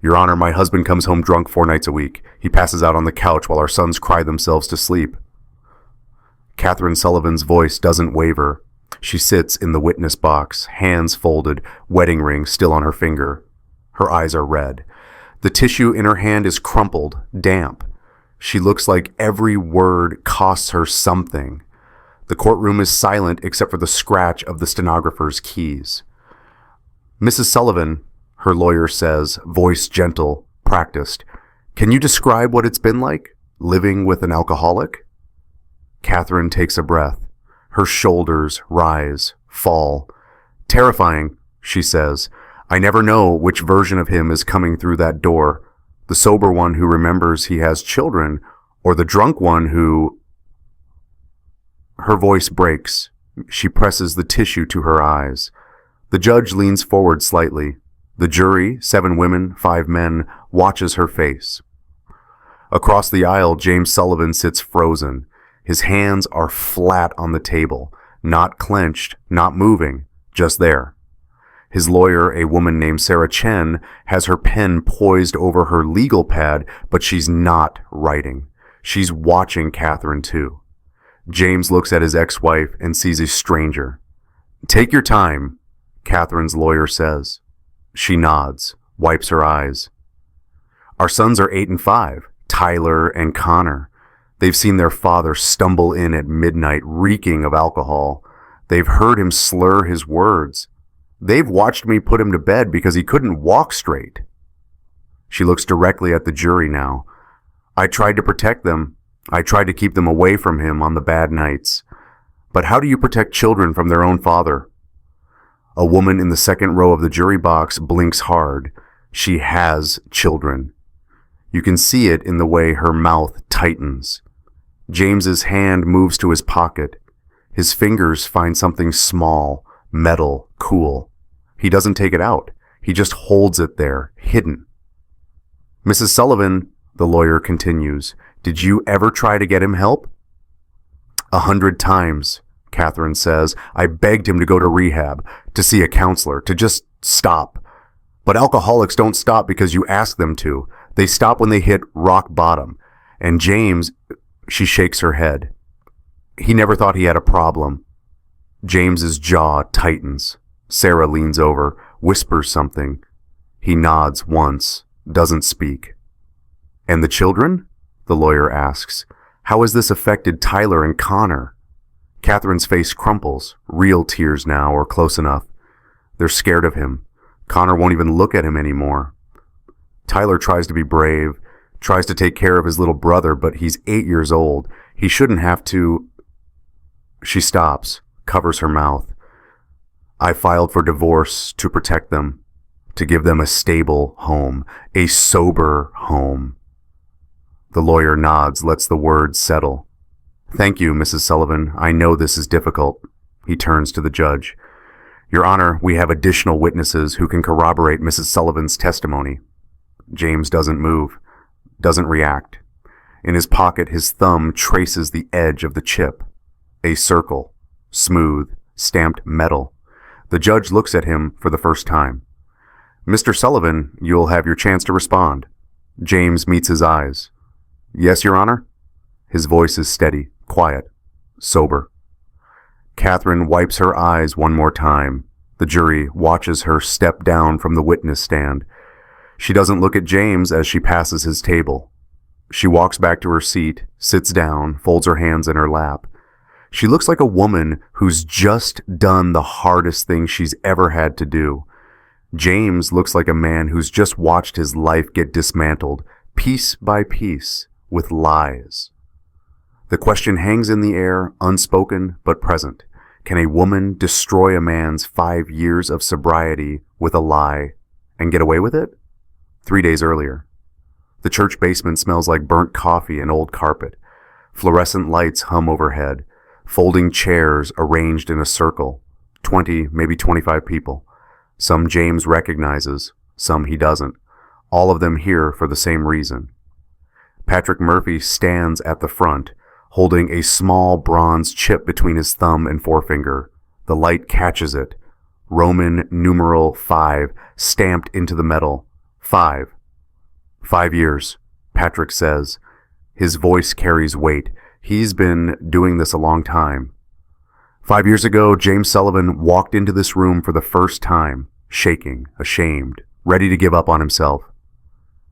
Your Honor, my husband comes home drunk 4 nights a week. He passes out on the couch while our sons cry themselves to sleep. Katherine Sullivan's voice doesn't waver. She sits in the witness box, hands folded, wedding ring still on her finger. Her eyes are red. The tissue in her hand is crumpled, damp. She looks like every word costs her something. The courtroom is silent except for the scratch of the stenographer's keys. Mrs. Sullivan, her lawyer says, voice gentle, practiced, can you describe what it's been like, living with an alcoholic? Katherine takes a breath. Her shoulders rise, fall. Terrifying, she says. I never know which version of him is coming through that door. The sober one who remembers he has children, or the drunk one who... Her voice breaks. She presses the tissue to her eyes. The judge leans forward slightly. The jury, 7 women, 5 men, watches her face. Across the aisle, James Sullivan sits frozen. His hands are flat on the table, not clenched, not moving, just there. His lawyer, a woman named Sarah Chen, has her pen poised over her legal pad, but she's not writing. She's watching Katherine too. James looks at his ex-wife and sees a stranger. Take your time, Katherine's lawyer says. She nods, wipes her eyes. Our sons are 8 and 5, Tyler and Connor. They've seen their father stumble in at midnight, reeking of alcohol. They've heard him slur his words. They've watched me put him to bed because he couldn't walk straight. She looks directly at the jury now. I tried to protect them. I tried to keep them away from him on the bad nights. But how do you protect children from their own father? A woman in the second row of the jury box blinks hard. She has children. You can see it in the way her mouth tightens. James's hand moves to his pocket. His fingers find something small, metal, cool. He doesn't take it out. He just holds it there, hidden. Mrs. Sullivan, the lawyer continues, did you ever try to get him help? 100 times, Katherine says. I begged him to go to rehab, to see a counselor, to just stop. But alcoholics don't stop because you ask them to. They stop when they hit rock bottom. And James, she shakes her head. He never thought he had a problem. James's jaw tightens. Sarah leans over, whispers something. He nods once, doesn't speak. And the children? The lawyer asks. How has this affected Tyler and Connor? Katherine's face crumples, real tears now, or close enough. They're scared of him. Connor won't even look at him anymore. Tyler tries to be brave, tries to take care of his little brother, but he's 8 years old. He shouldn't have to... She stops, covers her mouth. I filed for divorce to protect them, to give them a stable home, a sober home. The lawyer nods, lets the words settle. Thank you, Mrs. Sullivan. I know this is difficult. He turns to the judge. Your Honor, we have additional witnesses who can corroborate Mrs. Sullivan's testimony. James doesn't move, doesn't react. In his pocket, his thumb traces the edge of the chip. A circle, smooth, stamped metal. The judge looks at him for the first time. Mr. Sullivan, you'll have your chance to respond. James meets his eyes. Yes, Your Honor? His voice is steady, quiet, sober. Katherine wipes her eyes one more time. The jury watches her step down from the witness stand. She doesn't look at James as she passes his table. She walks back to her seat, sits down, folds her hands in her lap. She looks like a woman who's just done the hardest thing she's ever had to do. James looks like a man who's just watched his life get dismantled, piece by piece, with lies. The question hangs in the air, unspoken but present. Can a woman destroy a man's 5 years of sobriety with a lie and get away with it? 3 days earlier. The church basement smells like burnt coffee and old carpet. Fluorescent lights hum overhead. Folding chairs arranged in a circle. 20, maybe 25 people. Some James recognizes, some he doesn't. All of them here for the same reason. Patrick Murphy stands at the front, holding a small bronze chip between his thumb and forefinger. The light catches it. Roman numeral 5 stamped into the metal. 5, 5 years, Patrick says. His voice carries weight. He's been doing this a long time. 5 years ago, James Sullivan walked into this room for the first time, shaking, ashamed, ready to give up on himself.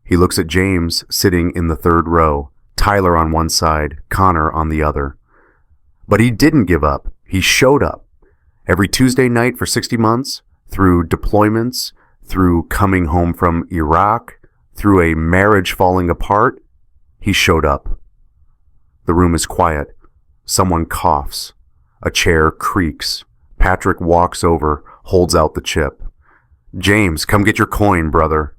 He looks at James sitting in the third row, Tyler on one side, Connor on the other. But he didn't give up. He showed up. Every Tuesday night for 60 months, through deployments, through coming home from Iraq, through a marriage falling apart, he showed up. The room is quiet. Someone coughs. A chair creaks. Patrick walks over, holds out the chip. James, come get your coin, brother.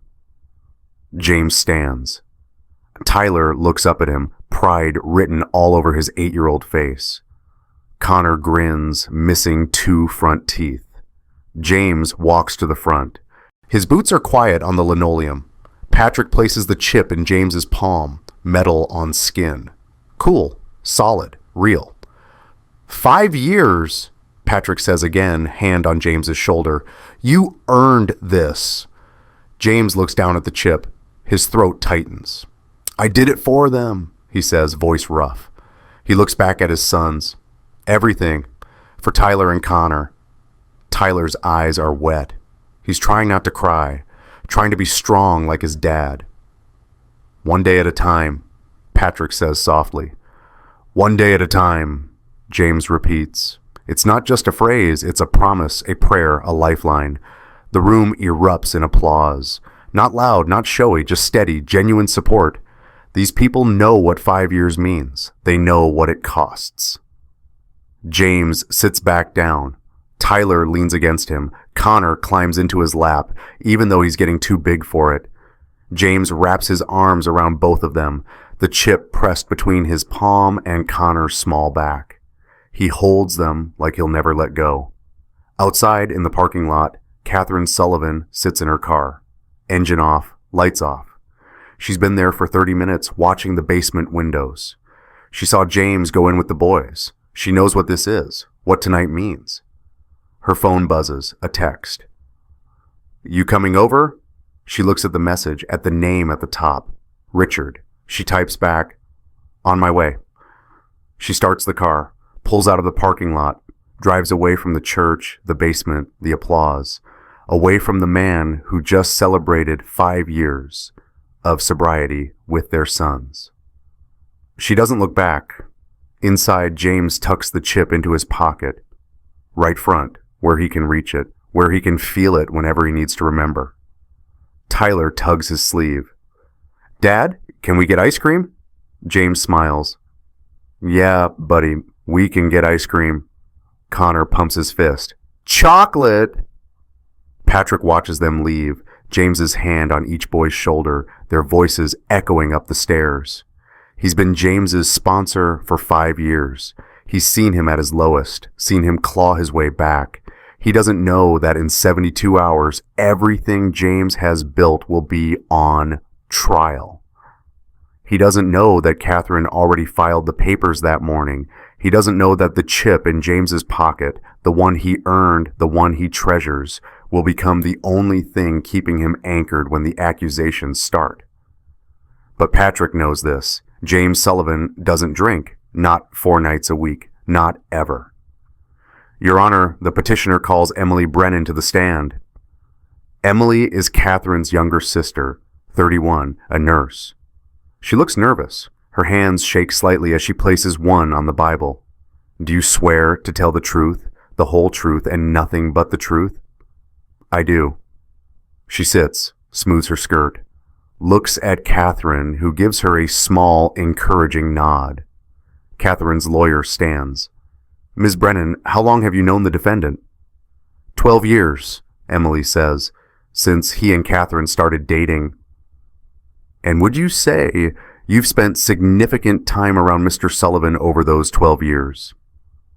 James stands. Tyler looks up at him, pride written all over his 8-year-old face. Connor grins, missing 2 front teeth. James walks to the front. His boots are quiet on the linoleum. Patrick places the chip in James's palm, metal on skin. Cool, solid, real. 5 years, Patrick says again, hand on James's shoulder. You earned this. James looks down at the chip. His throat tightens. I did it for them, he says, voice rough. He looks back at his sons. Everything. For Tyler and Connor. Tyler's eyes are wet. He's trying not to cry, trying to be strong like his dad. One day at a time, Patrick says softly. One day at a time, James repeats. It's not just a phrase, it's a promise, a prayer, a lifeline. The room erupts in applause. Not loud, not showy, just steady, genuine support. These people know what 5 years means. They know what it costs. James sits back down. Tyler leans against him. Connor climbs into his lap, even though he's getting too big for it. James wraps his arms around both of them, the chip pressed between his palm and Connor's small back. He holds them like he'll never let go. Outside in the parking lot, Katherine Sullivan sits in her car. Engine off, lights off. She's been there for 30 minutes watching the basement windows. She saw James go in with the boys. She knows what this is, what tonight means. Her phone buzzes, a text. You coming over? She looks at the message, at the name at the top. Richard. She types back, on my way. She starts the car, pulls out of the parking lot, drives away from the church, the basement, the applause, away from the man who just celebrated 5 years of sobriety with their sons. She doesn't look back. Inside, James tucks the chip into his pocket, right front, where he can reach it, where he can feel it whenever he needs to remember. Tyler tugs his sleeve. Dad, can we get ice cream? James smiles. Yeah, buddy, we can get ice cream. Connor pumps his fist. Chocolate! Patrick watches them leave, James's hand on each boy's shoulder, their voices echoing up the stairs. He's been James's sponsor for 5 years. He's seen him at his lowest, seen him claw his way back. He doesn't know that in 72 hours, everything James has built will be on trial. He doesn't know that Katherine already filed the papers that morning. He doesn't know that the chip in James's pocket, the one he earned, the one he treasures, will become the only thing keeping him anchored when the accusations start. But Patrick knows this. James Sullivan doesn't drink, not 4 nights a week, not ever. Your Honor, the petitioner calls Emily Brennan to the stand. Emily is Katherine's younger sister, 31, a nurse. She looks nervous. Her hands shake slightly as she places one on the Bible. Do you swear to tell the truth, the whole truth, and nothing but the truth? I do. She sits, smooths her skirt, looks at Katherine, who gives her a small, encouraging nod. Katherine's lawyer stands. Ms. Brennan, how long have you known the defendant? 12 years, Emily says, since he and Katherine started dating. And would you say you've spent significant time around Mr. Sullivan over those 12 years?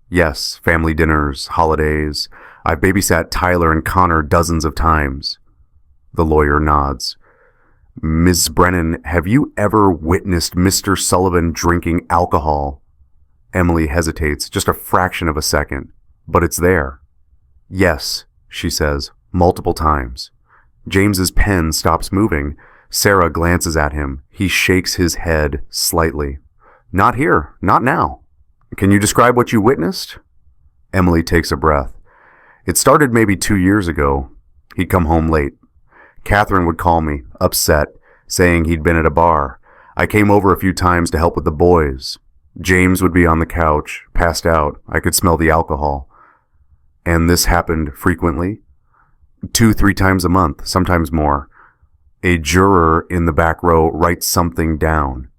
Yes, family dinners, holidays. I've babysat Tyler and Connor dozens of times. The lawyer nods. Ms. Brennan, have you ever witnessed Mr. Sullivan drinking alcohol? Emily hesitates just a fraction of a second, but it's there. Yes, she says, multiple times. James's pen stops moving. Sarah glances at him. He shakes his head slightly. Not here. Not now. Can you describe what you witnessed? Emily takes a breath. It started maybe 2 years ago. He'd come home late. Katherine would call me, upset, saying he'd been at a bar. I came over a few times to help with the boys. James would be on the couch, passed out. I could smell the alcohol. And this happened frequently. 2-3 times a month, sometimes more. A juror in the back row writes something down.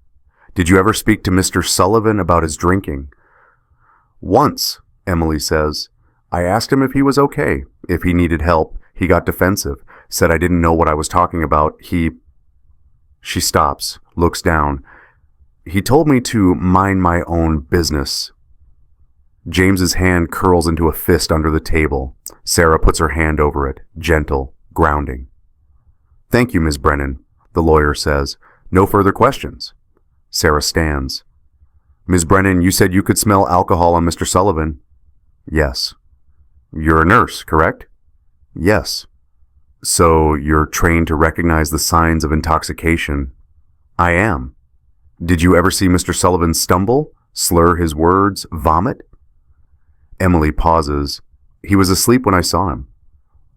Did you ever speak to Mr. Sullivan about his drinking? Once, Emily says. I asked him if he was okay, if he needed help. He got defensive, said I didn't know what I was talking about. She stops, looks down. He told me to mind my own business. James's hand curls into a fist under the table. Sarah puts her hand over it, gentle, grounding. Thank you, Ms. Brennan, the lawyer says. No further questions. Sarah stands. Ms. Brennan, you said you could smell alcohol on Mr. Sullivan. Yes. You're a nurse, correct? Yes. So you're trained to recognize the signs of intoxication? I am. Did you ever see Mr. Sullivan stumble, slur his words, vomit? Emily pauses. He was asleep when I saw him.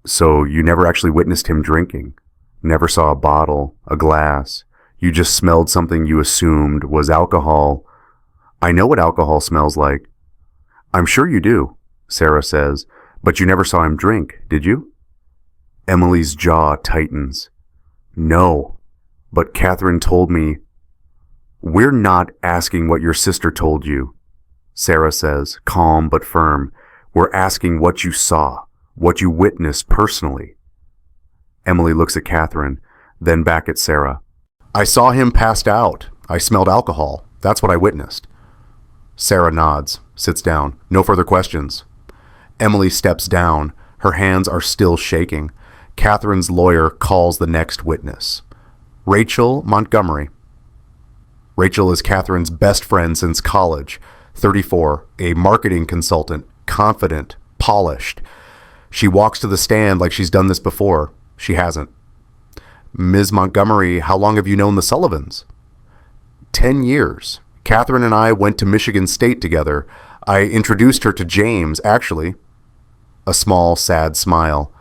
So you never actually witnessed him drinking? Never saw a bottle, a glass? You just smelled something you assumed was alcohol? I know what alcohol smells like. I'm sure you do, Sarah says, but you never saw him drink, did you? Emily's jaw tightens. No, but Katherine told me. We're not asking what your sister told you, Sarah says, calm but firm. We're asking what you saw, what you witnessed personally. Emily looks at Katherine, then back at Sarah. I saw him passed out. I smelled alcohol. That's what I witnessed. Sarah nods, sits down. No further questions. Emily steps down. Her hands are still shaking. Katherine's lawyer calls the next witness. Rachel Montgomery. Rachel is Katherine's best friend since college. 34, a marketing consultant, confident, polished. She walks to the stand like she's done this before. She hasn't. Ms. Montgomery, how long have you known the Sullivans? 10 years. Katherine and I went to Michigan State together. I introduced her to James, actually. A small, sad smile.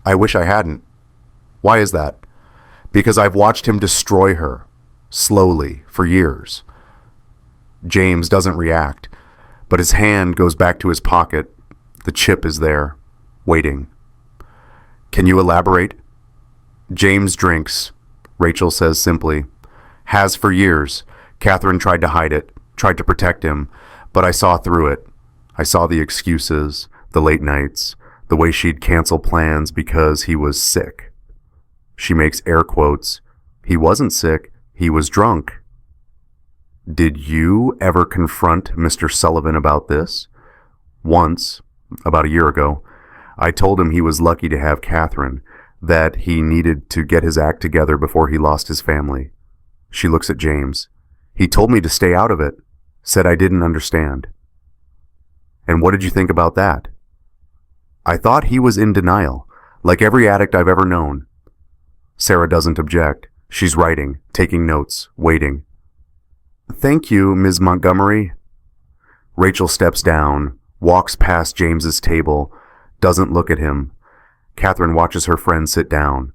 I wish I hadn't. Why is that? Because I've watched him destroy her, slowly, for years. James doesn't react, but his hand goes back to his pocket. The chip is there, waiting. Can you elaborate? James drinks, Rachel says simply. Has for years. Katherine tried to hide it, tried to protect him, but I saw through it. I saw the excuses, the late nights, the way she'd cancel plans because he was sick. She makes air quotes. He wasn't sick, he was drunk. Did you ever confront Mr. Sullivan about this? Once, about a year ago. I told him he was lucky to have Katherine, that he needed to get his act together before he lost his family. She looks at James. He told me to stay out of it, said I didn't understand. And what did you think about that? I thought he was in denial, like every addict I've ever known. Sarah doesn't object. She's writing, taking notes, waiting. Thank you, Ms. Montgomery. Rachel steps down, walks past James's table, doesn't look at him. Katherine watches her friend sit down.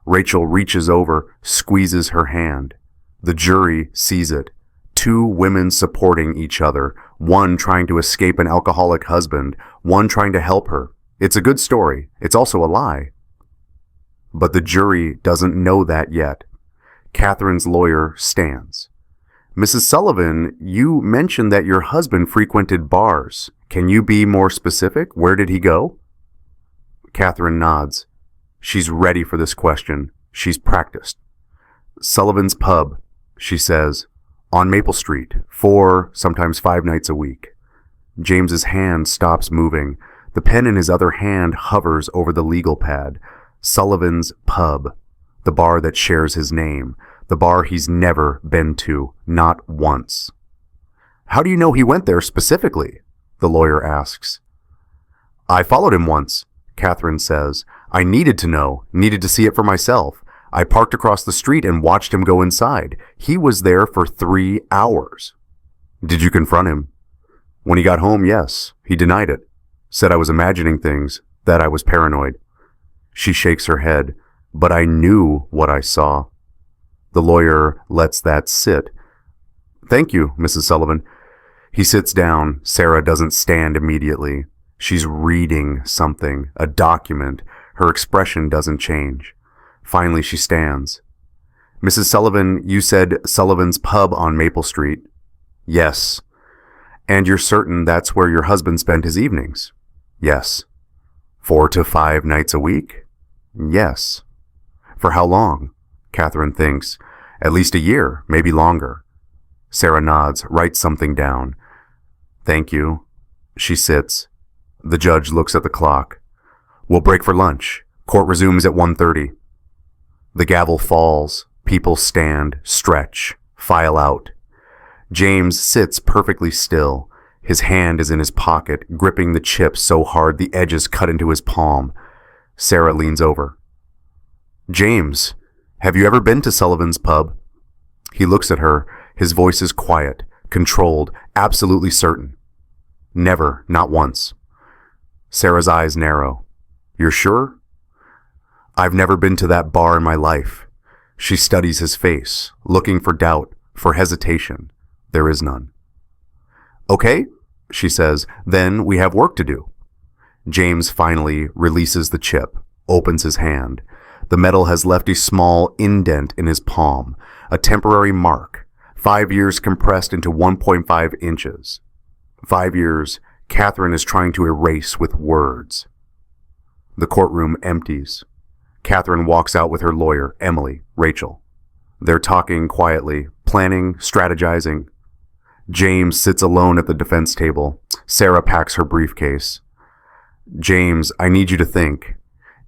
Rachel reaches over, squeezes her hand. The jury sees it. 2 women supporting each other, one trying to escape an alcoholic husband, one trying to help her. It's a good story. It's also a lie. But the jury doesn't know that yet. Katherine's lawyer stands. Mrs. Sullivan, you mentioned that your husband frequented bars. Can you be more specific? Where did he go? Katherine nods. She's ready for this question. She's practiced. Sullivan's Pub, she says, on Maple Street, 4, sometimes 5 nights a week. James's hand stops moving. The pen in his other hand hovers over the legal pad. Sullivan's Pub, the bar that shares his name, the bar he's never been to, not once. How do you know he went there specifically? The lawyer asks. I followed him once, Katherine says. I needed to know, needed to see it for myself. I parked across the street and watched him go inside. He was there for 3 hours. Did you confront him? When he got home, yes. He denied it. Said I was imagining things, that I was paranoid. She shakes her head, but I knew what I saw. The lawyer lets that sit. Thank you, Mrs. Sullivan. He sits down. Sarah doesn't stand immediately. She's reading something, a document. Her expression doesn't change. Finally, she stands. Mrs. Sullivan, you said Sullivan's Pub on Maple Street. Yes. And you're certain that's where your husband spent his evenings? Yes. 4 to 5 nights a week? Yes. For how long? Katherine thinks. At least a year, maybe longer. Sarah nods, writes something down. Thank you. She sits. The judge looks at the clock. We'll break for lunch. Court resumes at 1:30. The gavel falls. People stand, stretch, file out. James sits perfectly still. His hand is in his pocket, gripping the chip so hard the edges cut into his palm. Sarah leans over. James, have you ever been to Sullivan's Pub? He looks at her. His voice is quiet, controlled, absolutely certain. Never, not once. Sarah's eyes narrow. You're sure? I've never been to that bar in my life. She studies his face, looking for doubt, for hesitation. There is none. Okay, she says, then we have work to do. James finally releases the chip, opens his hand. The metal has left a small indent in his palm, a temporary mark, 5 years compressed into 1.5 inches. 5 years Katherine is trying to erase with words. The courtroom empties. Katherine walks out with her lawyer, Emily, Rachel. They're talking quietly, planning, strategizing. James sits alone at the defense table. Sarah packs her briefcase. James, I need you to think.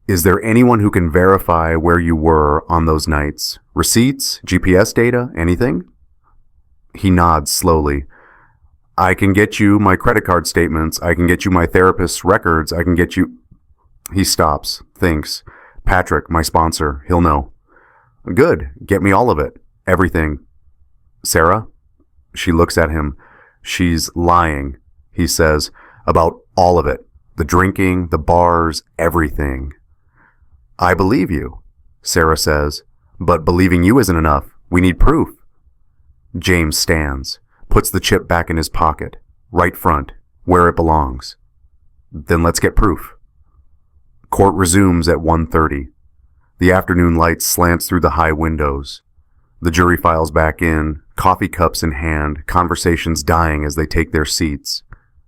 Is there anyone who can verify where you were on those nights? Receipts? GPS data? Anything? He nods slowly. I can get you my credit card statements. I can get you my therapist's records. I can get you... He stops, thinks. Patrick, my sponsor, he'll know. Good. Get me all of it. Everything. Sarah? She looks at him. She's lying, he says, about all of it. The drinking, the bars, everything. I believe you, Sarah says, but believing you isn't enough. We need proof. James stands, puts the chip back in his pocket, right front, where it belongs. Then let's get proof. Court resumes at 1:30. The afternoon light slants through the high windows. The jury files back in, coffee cups in hand, conversations dying as they take their seats.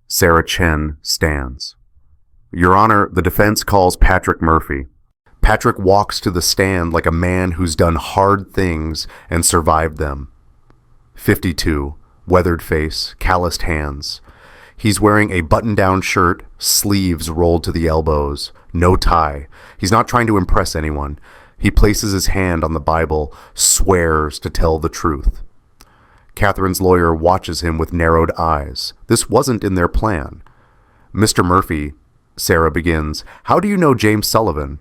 Sarah Chen stands. Your Honor, the defense calls Patrick Murphy. Patrick walks to the stand like a man who's done hard things and survived them. 52, weathered face, calloused hands. He's wearing a button-down shirt, sleeves rolled to the elbows, no tie. He's not trying to impress anyone. He places his hand on the Bible, swears to tell the truth. Katherine's lawyer watches him with narrowed eyes. This wasn't in their plan. Mr. Murphy, Sarah begins, how do you know James Sullivan?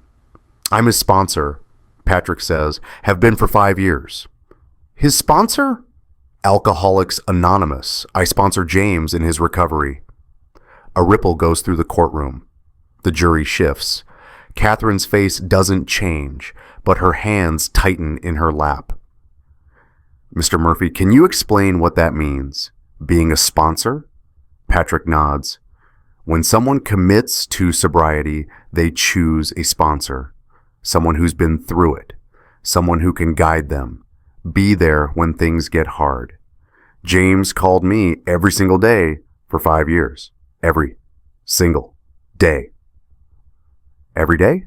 I'm his sponsor, Patrick says, have been for 5 years. His sponsor? Alcoholics Anonymous. I sponsor James in his recovery. A ripple goes through the courtroom. The jury shifts. Katherine's face doesn't change, but her hands tighten in her lap. Mr. Murphy, can you explain what that means? Being a sponsor? Patrick nods. When someone commits to sobriety, they choose a sponsor. Someone who's been through it. Someone who can guide them. Be there when things get hard. James called me every single day for 5 years. Every single day. Every day?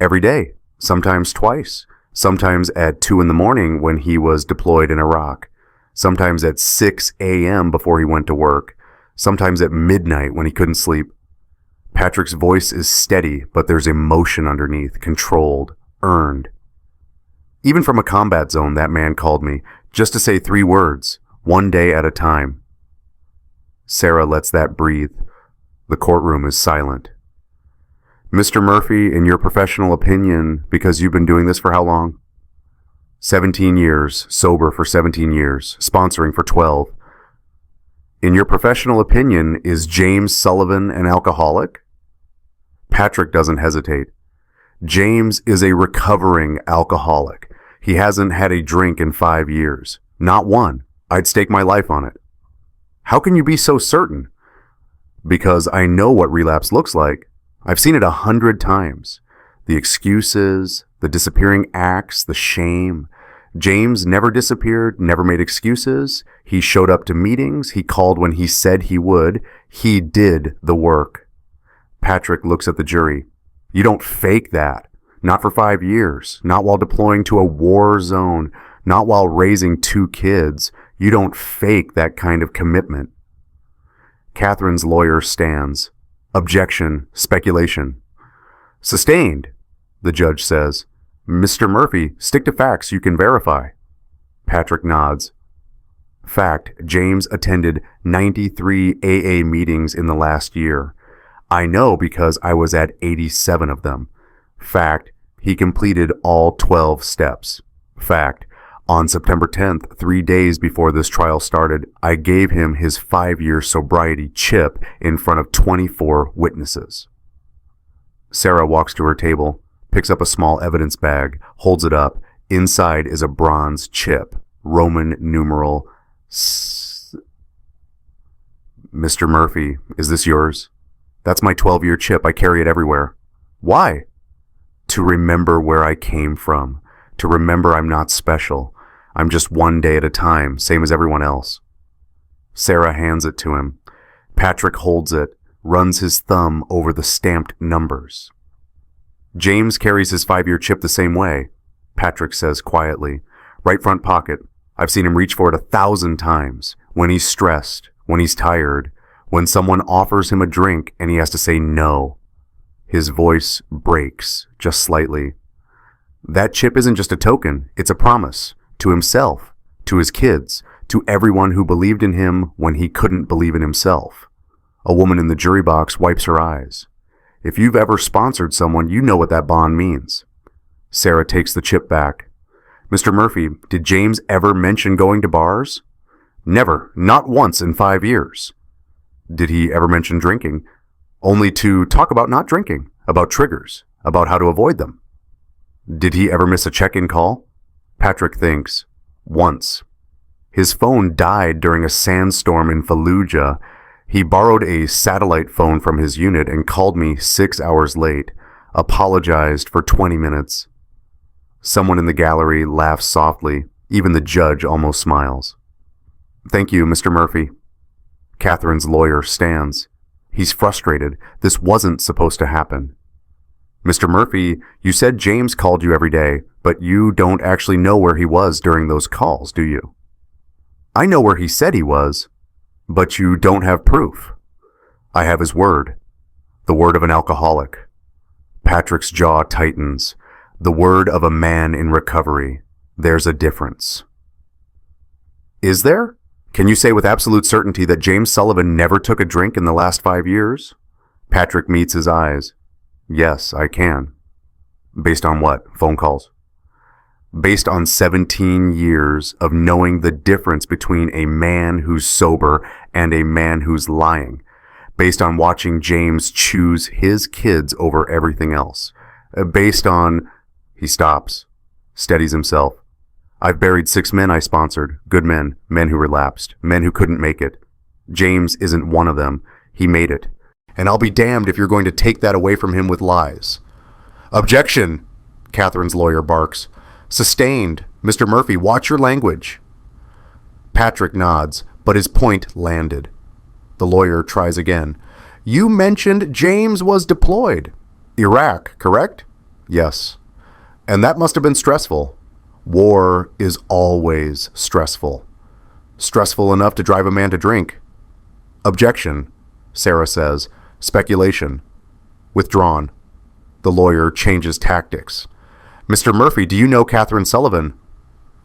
Every day. Sometimes twice. Sometimes at 2 a.m. when he was deployed in Iraq. Sometimes at 6 a.m. before he went to work. Sometimes at midnight when he couldn't sleep. Patrick's voice is steady, but there's emotion underneath, controlled, earned. Even from a combat zone, that man called me, just to say 3 words, 1 day at a time. Sarah lets that breathe. The courtroom is silent. Mr. Murphy, in your professional opinion, because you've been doing this for how long? 17 years, sober for 17 years, sponsoring for 12. In your professional opinion, is James Sullivan an alcoholic? Patrick doesn't hesitate. James is a recovering alcoholic. He hasn't had a drink in 5 years. Not one. I'd stake my life on it. How can you be so certain? Because I know what relapse looks like. I've seen it 100 times. The excuses, the disappearing acts, the shame. James never disappeared, never made excuses. He showed up to meetings. He called when he said he would. He did the work. Patrick looks at the jury. You don't fake that. Not for 5 years. Not while deploying to a war zone. Not while raising 2 kids. You don't fake that kind of commitment. Katherine's lawyer stands. Objection. Speculation. Sustained, the judge says. Mr. Murphy, stick to facts you can verify. Patrick nods. Fact, James attended 93 AA meetings in the last year. I know because I was at 87 of them. Fact, he completed all 12 steps. Fact, on September 10th, 3 days before this trial started, I gave him his 5-year sobriety chip in front of 24 witnesses. Sarah walks to her table, picks up a small evidence bag, holds it up. Inside is a bronze chip, Roman numeral S. Mr. Murphy, is this yours? That's my 12-year chip. I carry it everywhere. Why? To remember where I came from. To remember I'm not special. I'm just one day at a time, same as everyone else. Sarah hands it to him. Patrick holds it, runs his thumb over the stamped numbers. James carries his 5-year chip the same way, Patrick says quietly. Right front pocket. I've seen him reach for it 1,000 times. When he's stressed, when he's tired, when someone offers him a drink and he has to say no. His voice breaks just slightly. That chip isn't just a token, it's a promise. To himself, to his kids, to everyone who believed in him when he couldn't believe in himself. A woman in the jury box wipes her eyes. If you've ever sponsored someone, you know what that bond means. Sarah takes the chip back. Mr. Murphy, did James ever mention going to bars? Never, not once in 5 years. Did he ever mention drinking? Only to talk about not drinking, about triggers, about how to avoid them. Did he ever miss a check-in call? Patrick thinks. Once. His phone died during a sandstorm in Fallujah. He borrowed a satellite phone from his unit and called me 6 hours late, apologized for 20 minutes. Someone in the gallery laughs softly. Even the judge almost smiles. Thank you, Mr. Murphy. Katherine's lawyer stands. He's frustrated. This wasn't supposed to happen. Mr. Murphy, you said James called you every day, but you don't actually know where he was during those calls, do you? I know where he said he was, but you don't have proof. I have his word. The word of an alcoholic. Patrick's jaw tightens. The word of a man in recovery. There's a difference. Is there? Can you say with absolute certainty that James Sullivan never took a drink in the last 5 years? Patrick meets his eyes. Yes, I can. Based on what? Phone calls? Based on 17 years of knowing the difference between a man who's sober and a man who's lying. Based on watching James choose his kids over everything else. Based on... He stops, steadies himself. I've buried 6 men I sponsored. Good men. Men who relapsed. Men who couldn't make it. James isn't one of them. He made it. And I'll be damned if you're going to take that away from him with lies. Objection, Katherine's lawyer barks. Sustained. Mr. Murphy, watch your language. Patrick nods, but his point landed. The lawyer tries again. You mentioned James was deployed. Iraq, correct? Yes. And that must have been stressful. War is always stressful. Stressful enough to drive a man to drink. Objection, Sarah says. Speculation. Withdrawn. The lawyer changes tactics. Mr. Murphy, do you know Katherine Sullivan?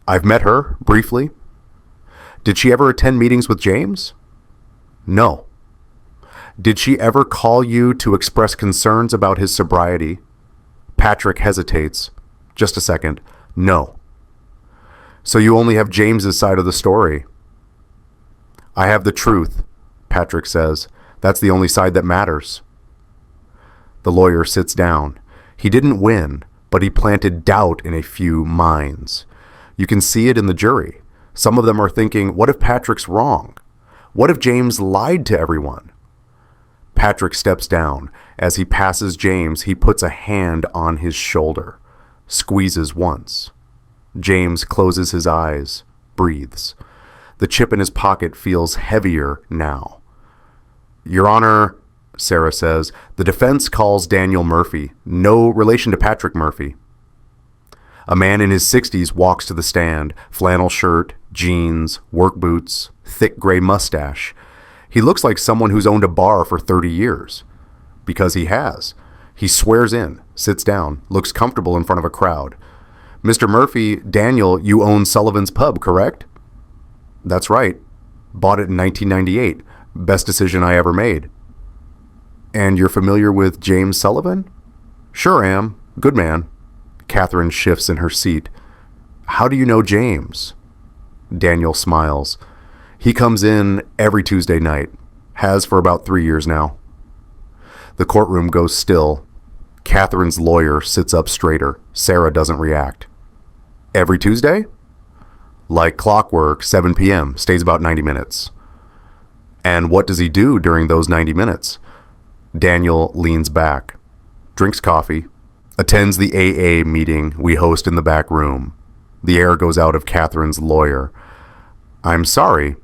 I've met her, briefly. Did she ever attend meetings with James? No. Did she ever call you to express concerns about his sobriety? Patrick hesitates. Just a second. No. So you only have James's side of the story. I have the truth, Patrick says. That's the only side that matters. The lawyer sits down. He didn't win, but he planted doubt in a few minds. You can see it in the jury. Some of them are thinking, what if Patrick's wrong? What if James lied to everyone? Patrick steps down. As he passes James, he puts a hand on his shoulder, squeezes once. James closes his eyes, breathes. The chip in his pocket feels heavier now. Your Honor, Sarah says, the defense calls Daniel Murphy, no relation to Patrick Murphy. A man in his 60s walks to the stand, flannel shirt, jeans, work boots, thick gray mustache. He looks like someone who's owned a bar for 30 years. Because he has. He swears in, sits down, looks comfortable in front of a crowd. Mr. Murphy, Daniel, you own Sullivan's Pub, correct? That's right. Bought it in 1998. Best decision I ever made. And you're familiar with James Sullivan? Sure am. Good man. Katherine shifts in her seat. How do you know James? Daniel smiles. He comes in every Tuesday night. Has for about 3 years now. The courtroom goes still. Katherine's lawyer sits up straighter. Sarah doesn't react. Every Tuesday? Like clockwork, 7 p.m. Stays about 90 minutes. And what does he do during those 90 minutes? Daniel leans back, drinks coffee, attends the AA meeting we host in the back room. The air goes out of Katherine's lawyer. I'm sorry,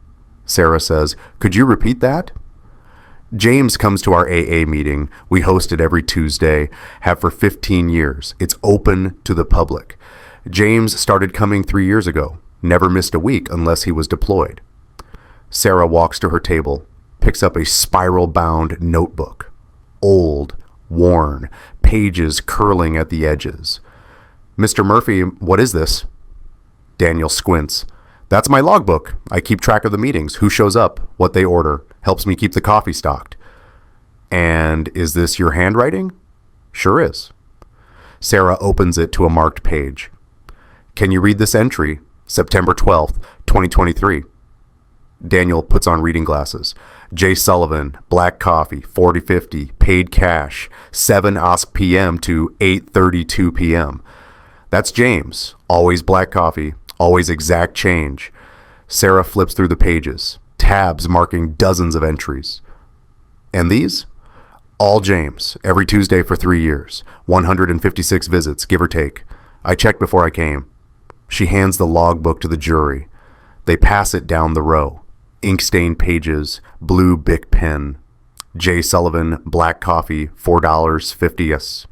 Sarah says. Could you repeat that? James comes to our AA meeting. We host it every Tuesday, have for 15 years. It's open to the public. James started coming 3 years ago. Never missed a week unless he was deployed. Sarah walks to her table, picks up a spiral-bound notebook. Old, worn, pages curling at the edges. Mr. Murphy, what is this? Daniel squints. That's my logbook. I keep track of the meetings, who shows up, what they order. Helps me keep the coffee stocked. And is this your handwriting? Sure is. Sarah opens it to a marked page. Can you read this entry? September 12th, 2023. Daniel puts on reading glasses. J. Sullivan, black coffee, 40/50, paid cash, 7 OSC p.m. to 8:32 p.m. That's James. Always black coffee, always exact change. Sarah flips through the pages, tabs marking dozens of entries. And these? All James, every Tuesday for 3 years, 156 visits, give or take. I checked before I came. She hands the logbook to the jury. They pass it down the row. Ink-stained pages, blue Bic pen. J. Sullivan, black coffee, $4.50.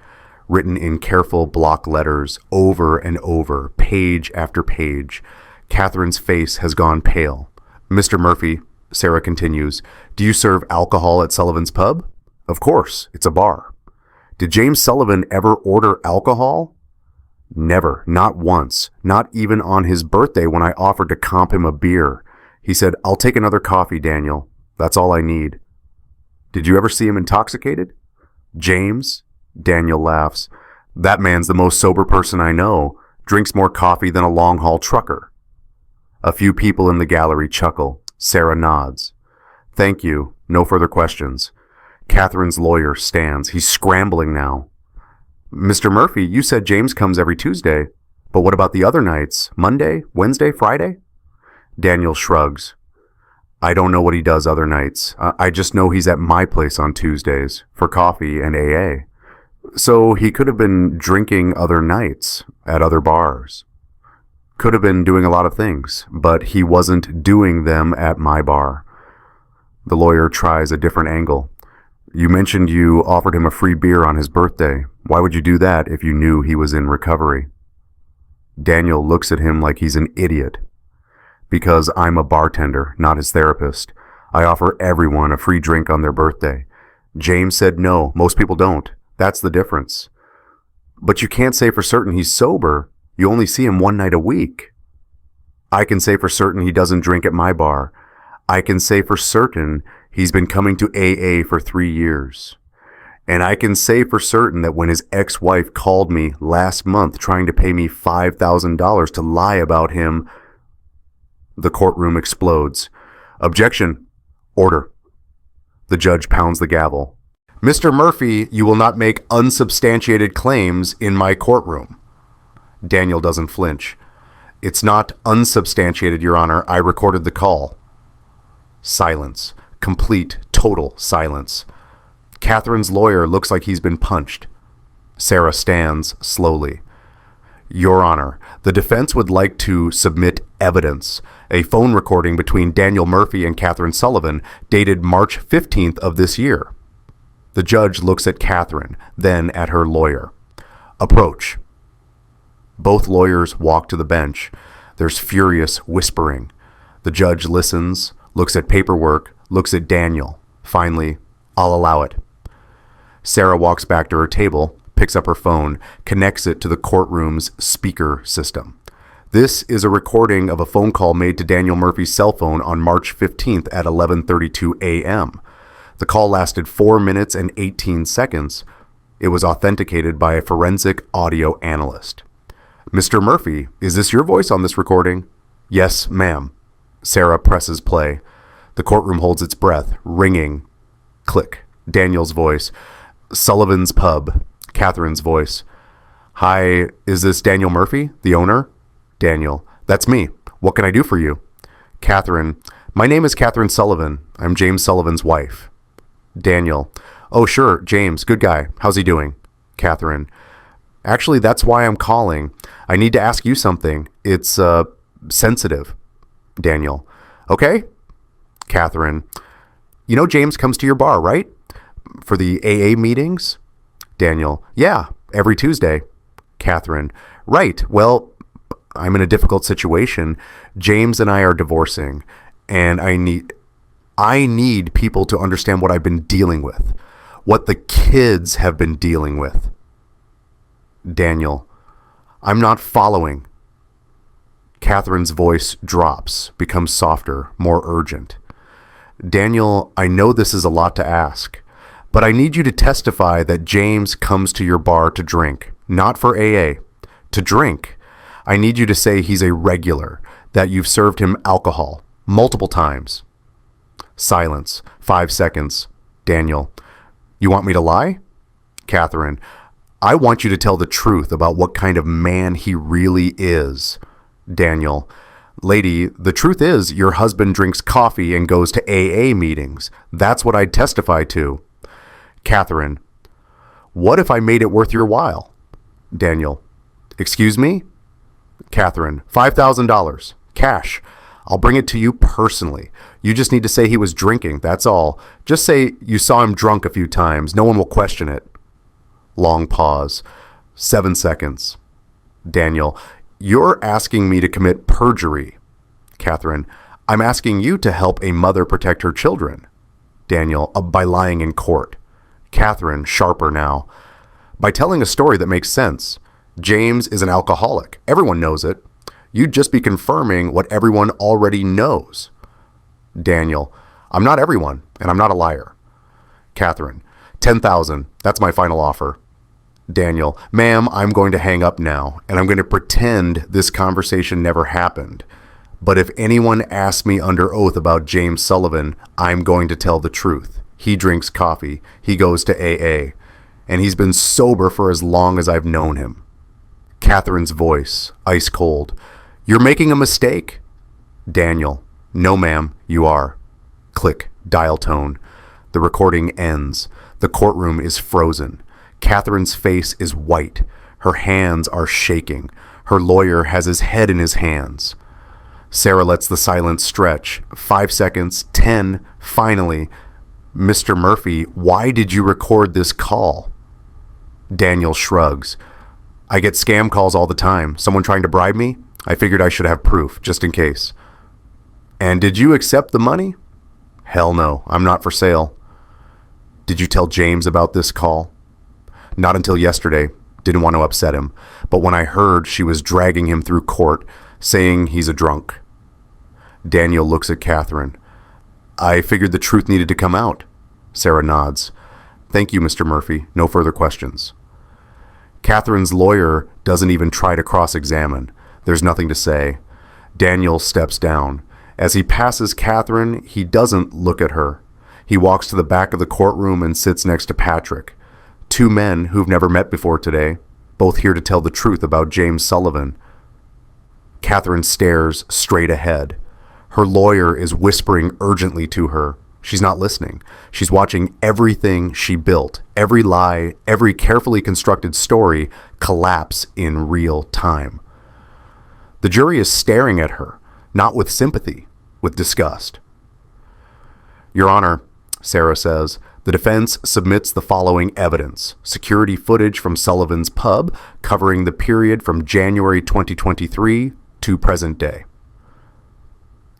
Written in careful block letters, over and over, page after page. Katherine's face has gone pale. Mr. Murphy, Sarah continues, do you serve alcohol at Sullivan's Pub? Of course, it's a bar. Did James Sullivan ever order alcohol? Never, not once, not even on his birthday when I offered to comp him a beer. He said, I'll take another coffee, Daniel. That's all I need. Did you ever see him intoxicated? James? Daniel laughs. That man's the most sober person I know. Drinks more coffee than a long-haul trucker. A few people in the gallery chuckle. Sarah nods. Thank you. No further questions. Katherine's lawyer stands. He's scrambling now. Mr. Murphy, you said James comes every Tuesday. But what about the other nights? Monday, Wednesday, Friday? Daniel shrugs. I don't know what he does other nights. I just know he's at my place on Tuesdays for coffee and AA. So he could have been drinking other nights at other bars. Could have been doing a lot of things, but he wasn't doing them at my bar. The lawyer tries a different angle. You mentioned you offered him a free beer on his birthday. Why would you do that if you knew he was in recovery? Daniel looks at him like he's an idiot. Because I'm a bartender, not his therapist. I offer everyone a free drink on their birthday. James said no, most people don't. That's the difference. But you can't say for certain he's sober. You only see him one night a week. I can say for certain he doesn't drink at my bar. I can say for certain he's been coming to AA for 3 years. And I can say for certain that when his ex-wife called me last month trying to pay me $5,000 to lie about him, The courtroom explodes. Objection. Order. The judge pounds the gavel. Mr. Murphy, you will not make unsubstantiated claims in my courtroom. Daniel doesn't flinch. It's not unsubstantiated, Your Honor. I recorded the call. Silence. Complete, total silence. Katherine's lawyer looks like he's been punched. Sarah stands slowly. Your Honor, the defense would like to submit evidence, a phone recording between Daniel Murphy and Katherine Sullivan dated March 15th of this year. The judge looks at Katherine, then at her lawyer. Approach. Both lawyers walk to the bench. There's furious whispering. The judge listens, looks at paperwork, looks at Daniel. Finally, I'll allow it. Sarah walks back to her table, picks up her phone, connects it to the courtroom's speaker system. This is a recording of a phone call made to Daniel Murphy's cell phone on March 15th at 11:32 a.m. The call lasted 4 minutes and 18 seconds. It was authenticated by a forensic audio analyst. Mr. Murphy, is this your voice on this recording? Yes, ma'am. Sarah presses play. The courtroom holds its breath, ringing. Click. Daniel's voice. Sullivan's Pub. Katherine's voice. Hi, is this Daniel Murphy, the owner? Daniel. That's me. What can I do for you? Katherine. My name is Katherine Sullivan. I'm James Sullivan's wife. Daniel. Oh, sure, James. Good guy. How's he doing? Katherine. Actually, that's why I'm calling. I need to ask you something. It's, sensitive. Daniel. Okay. Katherine. You know James comes to your bar, right? For the AA meetings? Daniel. Yeah, every Tuesday. Katherine. Right. Well, I'm in a difficult situation. James and I are divorcing, and I need people to understand what I've been dealing with, what the kids have been dealing with. Daniel. I'm not following. Katherine's voice drops, becomes softer, more urgent. Daniel, I know this is a lot to ask, but I need you to testify that James comes to your bar to drink, not for AA, to drink. I need you to say he's a regular, that you've served him alcohol multiple times. Silence. 5 seconds. Daniel. You want me to lie? Katherine. I want you to tell the truth about what kind of man he really is. Daniel. Lady, the truth is your husband drinks coffee and goes to AA meetings. That's what I'd testify to. Katherine. What if I made it worth your while? Daniel. Excuse me? Katherine. $5,000. Cash. I'll bring it to you personally. You just need to say he was drinking, that's all. Just say you saw him drunk a few times. No one will question it. Long pause. 7 seconds. Daniel. You're asking me to commit perjury. Katherine. I'm asking you to help a mother protect her children. Daniel. By lying in court. Katherine, sharper now. By telling a story that makes sense. James is an alcoholic. Everyone knows it. You'd just be confirming what everyone already knows. Daniel. I'm not everyone, and I'm not a liar. Katherine. 10,000. That's my final offer. Daniel. Ma'am, I'm going to hang up now, and I'm going to pretend this conversation never happened. But if anyone asks me under oath about James Sullivan, I'm going to tell the truth. He drinks coffee. He goes to AA. And he's been sober for as long as I've known him. Katherine's voice, ice cold. You're making a mistake. Daniel. No, ma'am, you are. Click. Dial tone. The recording ends. The courtroom is frozen. Katherine's face is white. Her hands are shaking. Her lawyer has his head in his hands. Sarah lets the silence stretch. 5 seconds. 10. Finally. Mr. Murphy, why did you record this call? Daniel shrugs. I get scam calls all the time. Someone trying to bribe me? I figured I should have proof, just in case. And did you accept the money? Hell no, I'm not for sale. Did you tell James about this call? Not until yesterday. Didn't want to upset him. But when I heard she was dragging him through court, saying he's a drunk. Daniel looks at Katherine. I figured the truth needed to come out. Sarah nods. Thank you, Mr. Murphy. No further questions. Katherine's lawyer doesn't even try to cross-examine. There's nothing to say. Daniel steps down. As he passes Katherine, he doesn't look at her. He walks to the back of the courtroom and sits next to Patrick. Two men who've never met before today, both here to tell the truth about James Sullivan. Katherine stares straight ahead. Her lawyer is whispering urgently to her. She's not listening. She's watching everything she built, every lie, every carefully constructed story collapse in real time. The jury is staring at her, not with sympathy, with disgust. Your Honor, Sarah says, the defense submits the following evidence: security footage from Sullivan's pub covering the period from January 2023 to present day.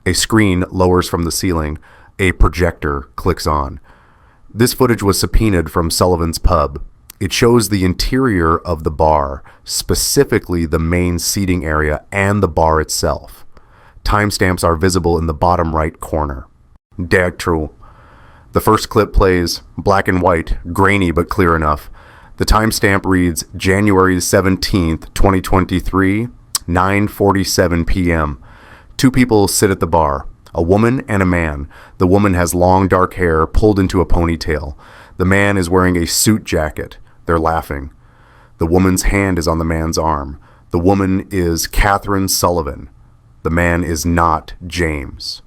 A screen lowers from the ceiling. A projector clicks on. This footage was subpoenaed from Sullivan's pub. It shows the interior of the bar, specifically the main seating area and the bar itself. Timestamps are visible in the bottom right corner. Der True. The first clip plays, black and white, grainy but clear enough. The timestamp reads January 17th, 2023, 9:47 p.m. Two people sit at the bar, a woman and a man. The woman has long dark hair pulled into a ponytail. The man is wearing a suit jacket. They're laughing. The woman's hand is on the man's arm. The woman is Katherine Sullivan. The man is not James.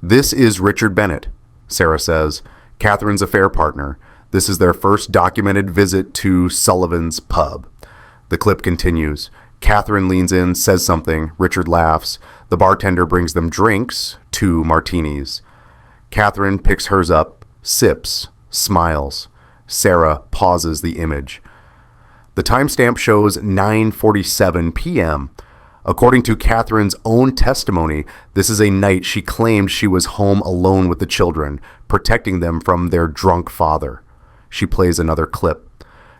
This is Richard Bennett, Sarah says, Katherine's affair partner. This is their first documented visit to Sullivan's pub. The clip continues. Katherine leans in, says something. Richard laughs. The bartender brings them drinks, 2 martinis. Katherine picks hers up, sips, smiles. Sarah pauses the image. The timestamp shows 9:47 p.m. According to Katherine's own testimony, this is a night she claimed she was home alone with the children, protecting them from their drunk father. She plays another clip.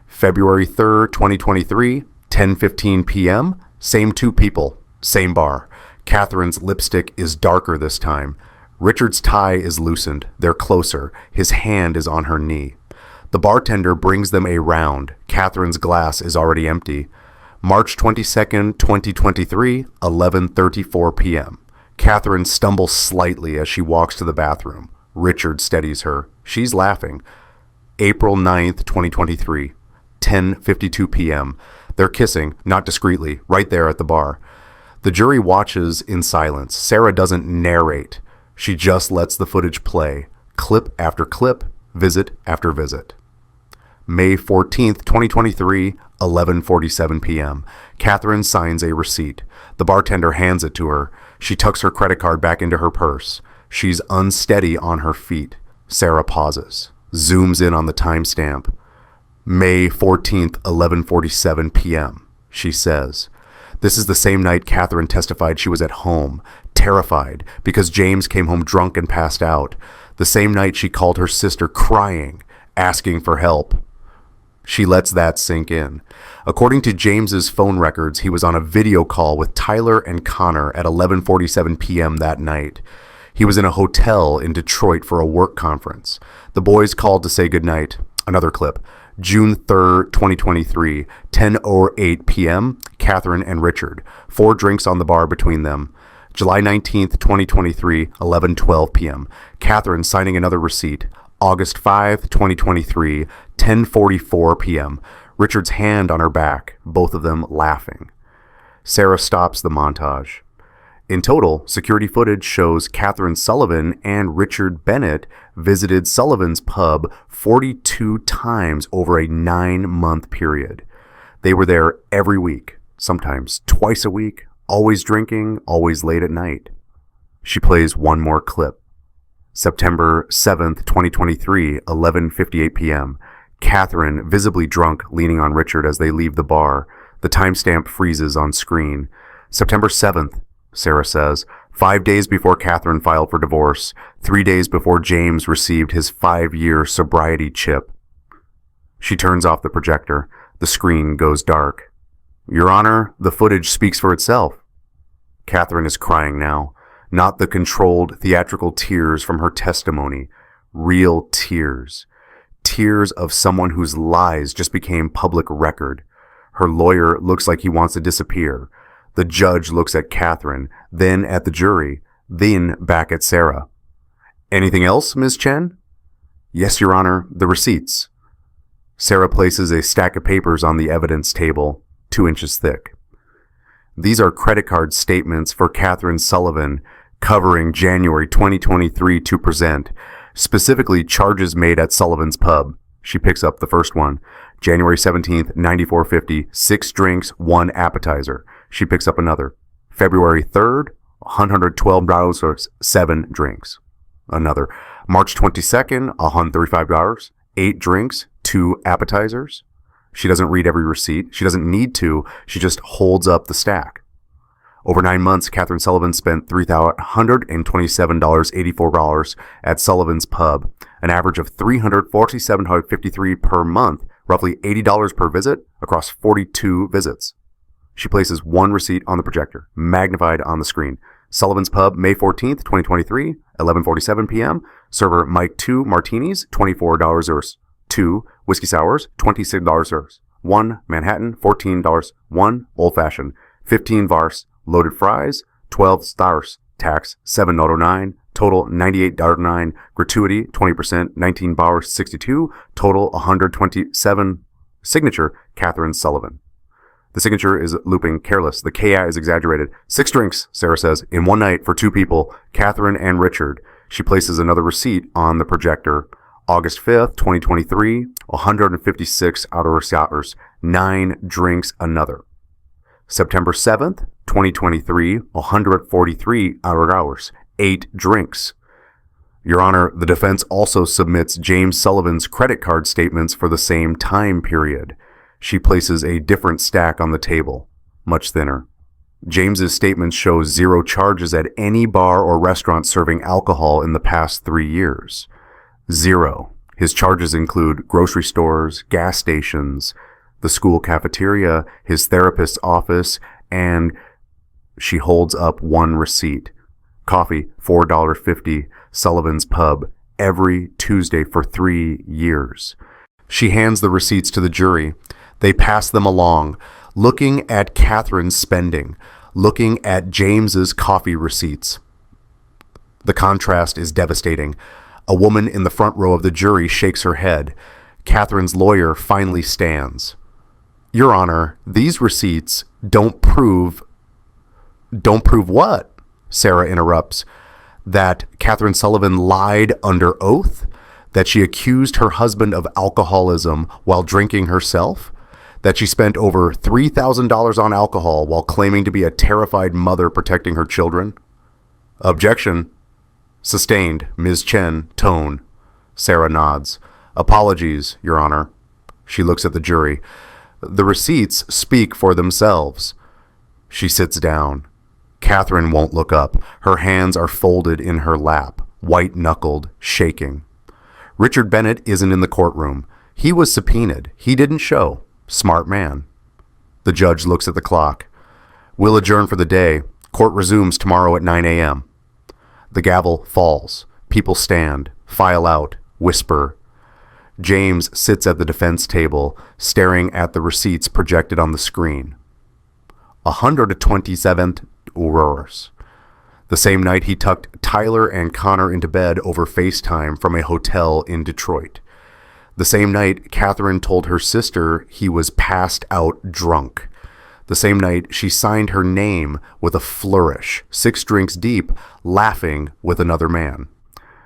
February 3rd, 2023, 10:15 p.m., same 2 people, same bar. Katherine's lipstick is darker this time. Richard's tie is loosened. They're closer. His hand is on her knee. The bartender brings them a round. Katherine's glass is already empty. March 22nd, 2023, 11:34 p.m. Katherine stumbles slightly as she walks to the bathroom. Richard steadies her. She's laughing. April 9th, 2023, 10:52 p.m. They're kissing, not discreetly, right there at the bar. The jury watches in silence. Sarah doesn't narrate. She just lets the footage play, clip after clip, visit after visit. May 14th, 2023, 11:47 p.m. Katherine signs a receipt. The bartender hands it to her. She tucks her credit card back into her purse. She's unsteady on her feet. Sarah pauses, zooms in on the timestamp. May 14th, 11:47 p.m. She says, this is the same night Katherine testified she was at home, terrified because James came home drunk and passed out. The same night she called her sister crying, asking for help. She lets that sink in. According to James's phone records, he was on a video call with Tyler and Connor at 11:47 p.m. that night. He was in a hotel in Detroit for a work conference. The boys called to say goodnight. Another clip. June 3rd, 2023, 10:08 p.m., Katherine and Richard. 4 drinks on the bar between them. July 19th, 2023, 11:12 p.m., Katherine signing another receipt. August 5th, 2023, 10:44 p.m., Richard's hand on her back, both of them laughing. Sarah stops the montage. In total, security footage shows Katherine Sullivan and Richard Bennett visited Sullivan's pub 42 times over a 9-month period. They were there every week, sometimes twice a week, always drinking, always late at night. She plays one more clip. September 7th, 2023, 11:58 p.m. Katherine, visibly drunk, leaning on Richard as they leave the bar. The timestamp freezes on screen. September 7th, Sarah says, 5 days before Katherine filed for divorce, 3 days before James received his 5-year sobriety chip. She turns off the projector. The screen goes dark. Your Honor, the footage speaks for itself. Katherine is crying now, not the controlled theatrical tears from her testimony, real tears. Tears of someone whose lies just became public record. Her lawyer looks like he wants to disappear. The judge looks at Katherine, then at the jury, Then back at Sarah. Anything else, Ms. Chen? Yes, Your Honor, the receipts. Sarah places a stack of papers on the evidence table, 2 inches thick. These are credit card statements for Katherine Sullivan covering January 2023 to present, specifically charges made at Sullivan's Pub. She picks up the first one. January 17th, 94.50, 6 drinks, 1 appetizer. She picks up another. February 3rd, $112, 7 drinks. Another. March 22nd, $135, 8 drinks, 2 appetizers. She doesn't read every receipt. She doesn't need to. She just holds up the stack. Over 9 months, Katherine Sullivan spent $3,127.84 at Sullivan's Pub, an average of $347.53 per month, roughly $80 per visit across 42 visits. She places 1 receipt on the projector, magnified on the screen. Sullivan's Pub, May 14th, 2023, 11:47 p.m. Server Mike 2 martinis, $24. 2 whiskey sours, $26. 1 Manhattan, $14. 1 old fashioned, 15 Vars, loaded fries, 12 stars, tax $7.09, total $98.09, gratuity 20%, 19 bars 62, total 127. Signature Katherine Sullivan. The signature is looping, careless. The KI is exaggerated. 6 drinks, Sarah says, in one night for 2 people, Katherine and Richard. She places another receipt on the projector. August 5th, 2023, 156 hours, 9 drinks, another. September 7th, 2023, 143 hours, 8 drinks. Your Honor, the defense also submits James Sullivan's credit card statements for the same time period. She places a different stack on the table, much thinner. James's statements show 0 charges at any bar or restaurant serving alcohol in the past 3 years. 0. His charges include grocery stores, gas stations, the school cafeteria, his therapist's office, and she holds up 1 receipt. Coffee, $4.50, Sullivan's Pub, every Tuesday for 3 years. She hands the receipts to the jury. They pass them along, looking at Katherine's spending, looking at James's coffee receipts. The contrast is devastating. A woman in the front row of the jury shakes her head. Katherine's lawyer finally stands. Your Honor, these receipts don't prove what? Sarah interrupts. That Katherine Sullivan lied under oath? That she accused her husband of alcoholism while drinking herself? That she spent over $3,000 on alcohol while claiming to be a terrified mother protecting her children? Objection. Sustained. Ms. Chen, tone. Sarah nods. Apologies, Your Honor. She looks at the jury. The receipts speak for themselves. She sits down. Katherine won't look up. Her hands are folded in her lap, white-knuckled, shaking. Richard Bennett isn't in the courtroom. He was subpoenaed. He didn't show. Smart man. The judge looks at the clock. We'll adjourn for the day. Court resumes tomorrow at 9 a.m. The gavel falls. People stand, file out, whisper. James sits at the defense table, staring at the receipts projected on the screen. 127th hours. The same night he tucked Tyler and Connor into bed over FaceTime from a hotel in Detroit. The same night, Katherine told her sister he was passed out drunk. The same night, she signed her name with a flourish, 6 drinks deep, laughing with another man.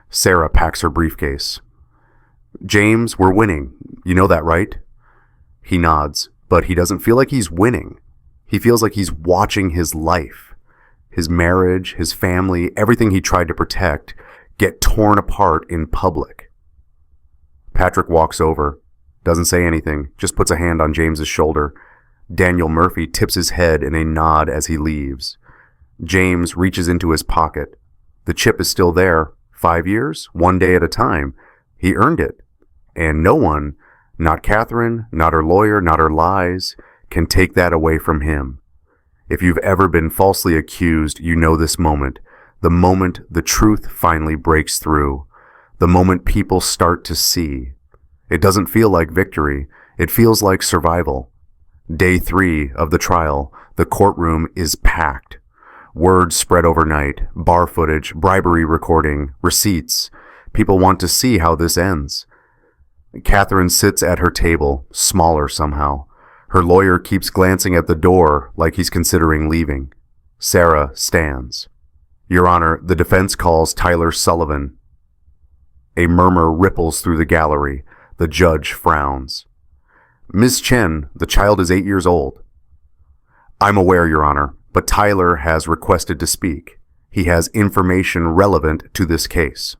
Sarah packs her briefcase. James, we're winning. You know that, right? He nods, but he doesn't feel like he's winning. He feels like he's watching his life, his marriage, his family, everything he tried to protect, get torn apart in public. Patrick walks over, doesn't say anything, just puts a hand on James's shoulder. Daniel Murphy tips his head in a nod as he leaves. James reaches into his pocket. The chip is still there. 5 years, 1 day at a time. He earned it. And no one, not Katherine, not her lawyer, not her lies, can take that away from him. If you've ever been falsely accused, you know this moment. The moment the truth finally breaks through. The moment people start to see. It doesn't feel like victory. It feels like survival. Day 3 of the trial. The courtroom is packed. Words spread overnight, bar footage, bribery recording, receipts. People want to see how this ends. Katherine sits at her table, smaller somehow. Her lawyer keeps glancing at the door like he's considering leaving. Sarah stands. Your Honor, the defense calls Tyler Sullivan. A murmur ripples through the gallery. The judge frowns. Ms. Chen, the child is 8 years old. I'm aware, Your Honor, but Tyler has requested to speak. He has information relevant to this case.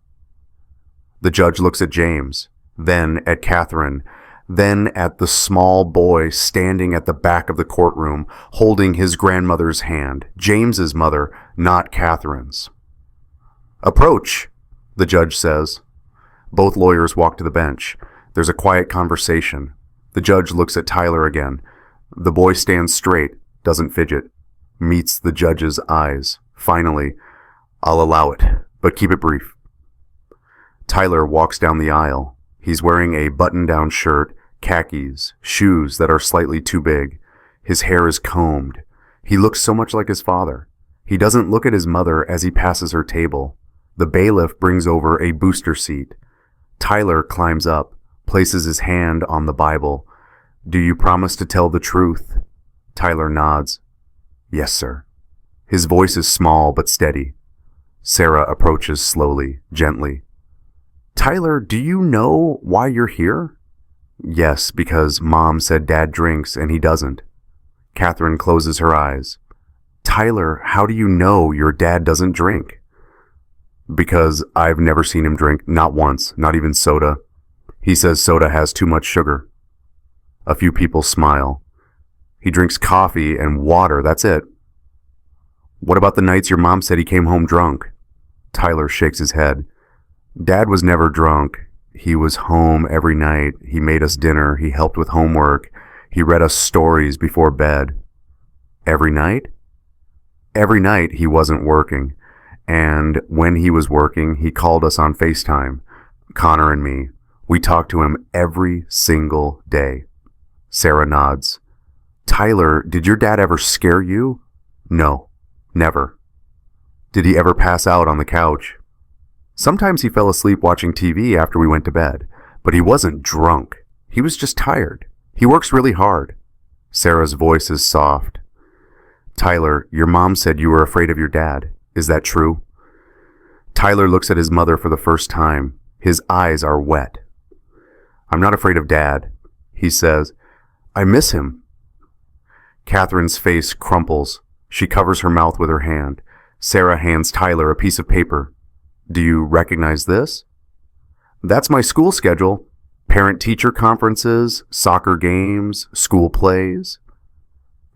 The judge looks at James, then at Katherine, then at the small boy standing at the back of the courtroom, holding his grandmother's hand, James's mother, not Katherine's. Approach, the judge says. Both lawyers walk to the bench. There's a quiet conversation. The judge looks at Tyler again. The boy stands straight, doesn't fidget, meets the judge's eyes. Finally, I'll allow it, but keep it brief. Tyler walks down the aisle. He's wearing a button-down shirt, khakis, shoes that are slightly too big. His hair is combed. He looks so much like his father. He doesn't look at his mother as he passes her table. The bailiff brings over a booster seat. Tyler climbs up, places his hand on the Bible. Do you promise to tell the truth? Tyler nods. Yes, sir. His voice is small but steady. Sarah approaches slowly, gently. Tyler, do you know why you're here? Yes, because Mom said Dad drinks and he doesn't. Katherine closes her eyes. Tyler, how do you know your dad doesn't drink? Because I've never seen him drink, not once, not even soda. He says soda has too much sugar. A few people smile. He drinks coffee and water, that's it. What about the nights your mom said he came home drunk? Tyler shakes his head. Dad was never drunk. He was home every night. He made us dinner. He helped with homework. He read us stories before bed. Every night? Every night he wasn't working. And when he was working, he called us on FaceTime, Connor and me. We talked to him every single day. Sarah nods. Tyler, did your dad ever scare you? No, never. Did he ever pass out on the couch? Sometimes he fell asleep watching TV after we went to bed, but he wasn't drunk. He was just tired. He works really hard. Sarah's voice is soft. Tyler, your mom said you were afraid of your dad. Is that true? Tyler looks at his mother for the first time. His eyes are wet. I'm not afraid of Dad. He says, I miss him. Katherine's face crumples. She covers her mouth with her hand. Sarah hands Tyler a piece of paper. Do you recognize this? That's my school schedule. Parent-teacher conferences, soccer games, school plays.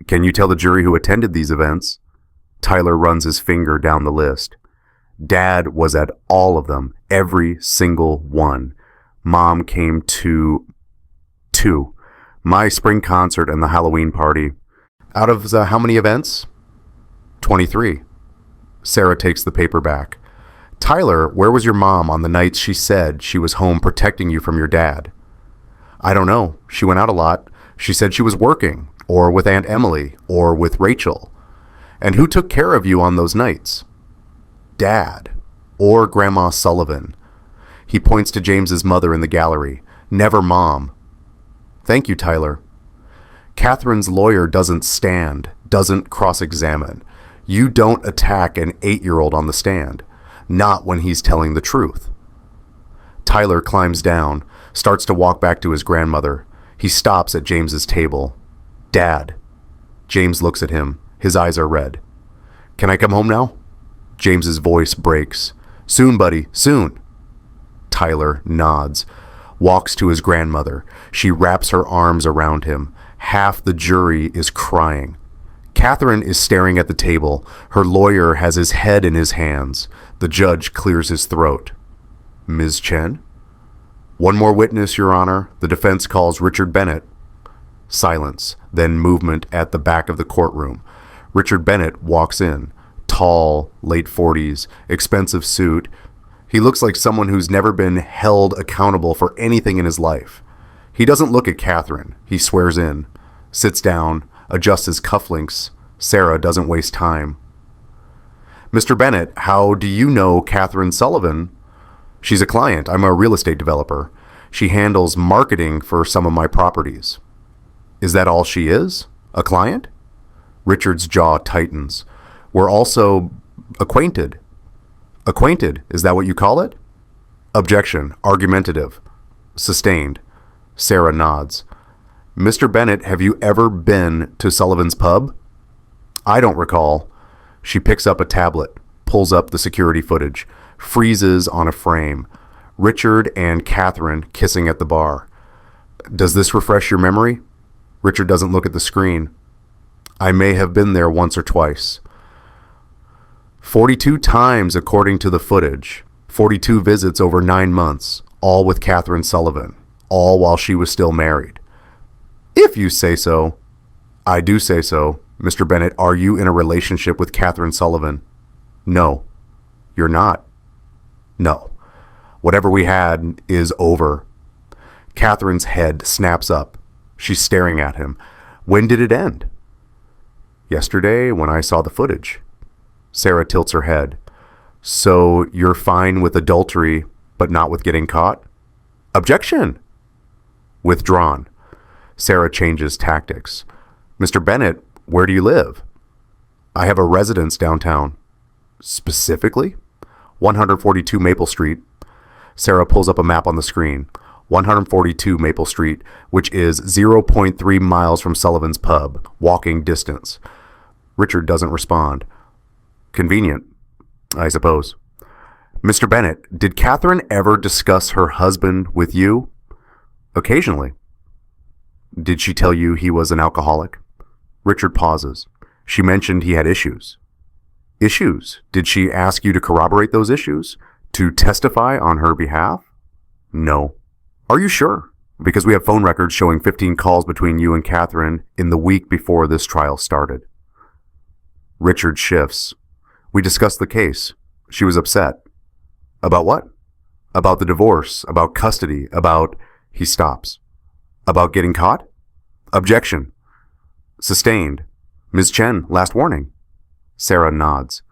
Can you tell the jury who attended these events? Tyler runs his finger down the list. Dad was at all of them, every single one. Mom came to two. My spring concert and the Halloween party. Out of how many events? 23. Sarah takes the paper back. Tyler, where was your mom on the nights she said she was home protecting you from your dad? I don't know. She went out a lot. She said she was working, or with Aunt Emily, or with Rachel. And who took care of you on those nights? Dad, or Grandma Sullivan. He points to James's mother in the gallery. Never Mom. Thank you, Tyler. Katherine's lawyer doesn't stand, doesn't cross-examine. You don't attack an 8-year-old on the stand. Not when he's telling the truth. Tyler climbs down, starts to walk back to his grandmother. He stops at James's table. Dad. James looks at him. His eyes are red. Can I come home now? James's voice breaks. Soon, buddy, soon. Tyler nods, walks to his grandmother. She wraps her arms around him. Half the jury is crying. Katherine is staring at the table. Her lawyer has his head in his hands. The judge clears his throat. Ms. Chen? One more witness, Your Honor. The defense calls Richard Bennett. Silence, then movement at the back of the courtroom. Richard Bennett walks in. Tall, late 40s, expensive suit. He looks like someone who's never been held accountable for anything in his life. He doesn't look at Katherine. He swears in, sits down, adjusts his cufflinks. Sarah doesn't waste time. Mr. Bennett, how do you know Katherine Sullivan? She's a client. I'm a real estate developer. She handles marketing for some of my properties. Is that all she is? A client? Richard's jaw tightens. We're also acquainted. Acquainted, is that what you call it? Objection. Argumentative. Sustained. Sarah nods. Mr. Bennett, have you ever been to Sullivan's pub? I don't recall. She picks up a tablet, pulls up the security footage, freezes on a frame. Richard and Katherine kissing at the bar. Does this refresh your memory? Richard doesn't look at the screen. I may have been there once or twice. 42 times according to the footage. 42 visits over 9 months, all with Katherine Sullivan, all while she was still married. If you say so. I do say so. Mr. Bennett, are you in a relationship with Katherine Sullivan? No. You're not? No. Whatever we had is over. Katherine's head snaps up. She's staring at him. When did it end? Yesterday, when I saw the footage. Sarah tilts her head. So you're fine with adultery, but not with getting caught? Objection! Withdrawn. Sarah changes tactics. Mr. Bennett, where do you live? I have a residence downtown. Specifically? 142 Maple Street. Sarah pulls up a map on the screen. 142 Maple Street, which is 0.3 miles from Sullivan's pub, walking distance. Richard doesn't respond. Convenient, I suppose. Mr. Bennett, did Katherine ever discuss her husband with you? Occasionally. Did she tell you he was an alcoholic? Richard pauses. She mentioned he had issues. Issues? Did she ask you to corroborate those issues? To testify on her behalf? No. Are you sure? Because we have phone records showing 15 calls between you and Katherine in the week before this trial started. Richard shifts. We discussed the case. She was upset. About what? About the divorce, about custody, about... He stops. About getting caught? Objection. Sustained. Ms. Chen, last warning. Sarah nods.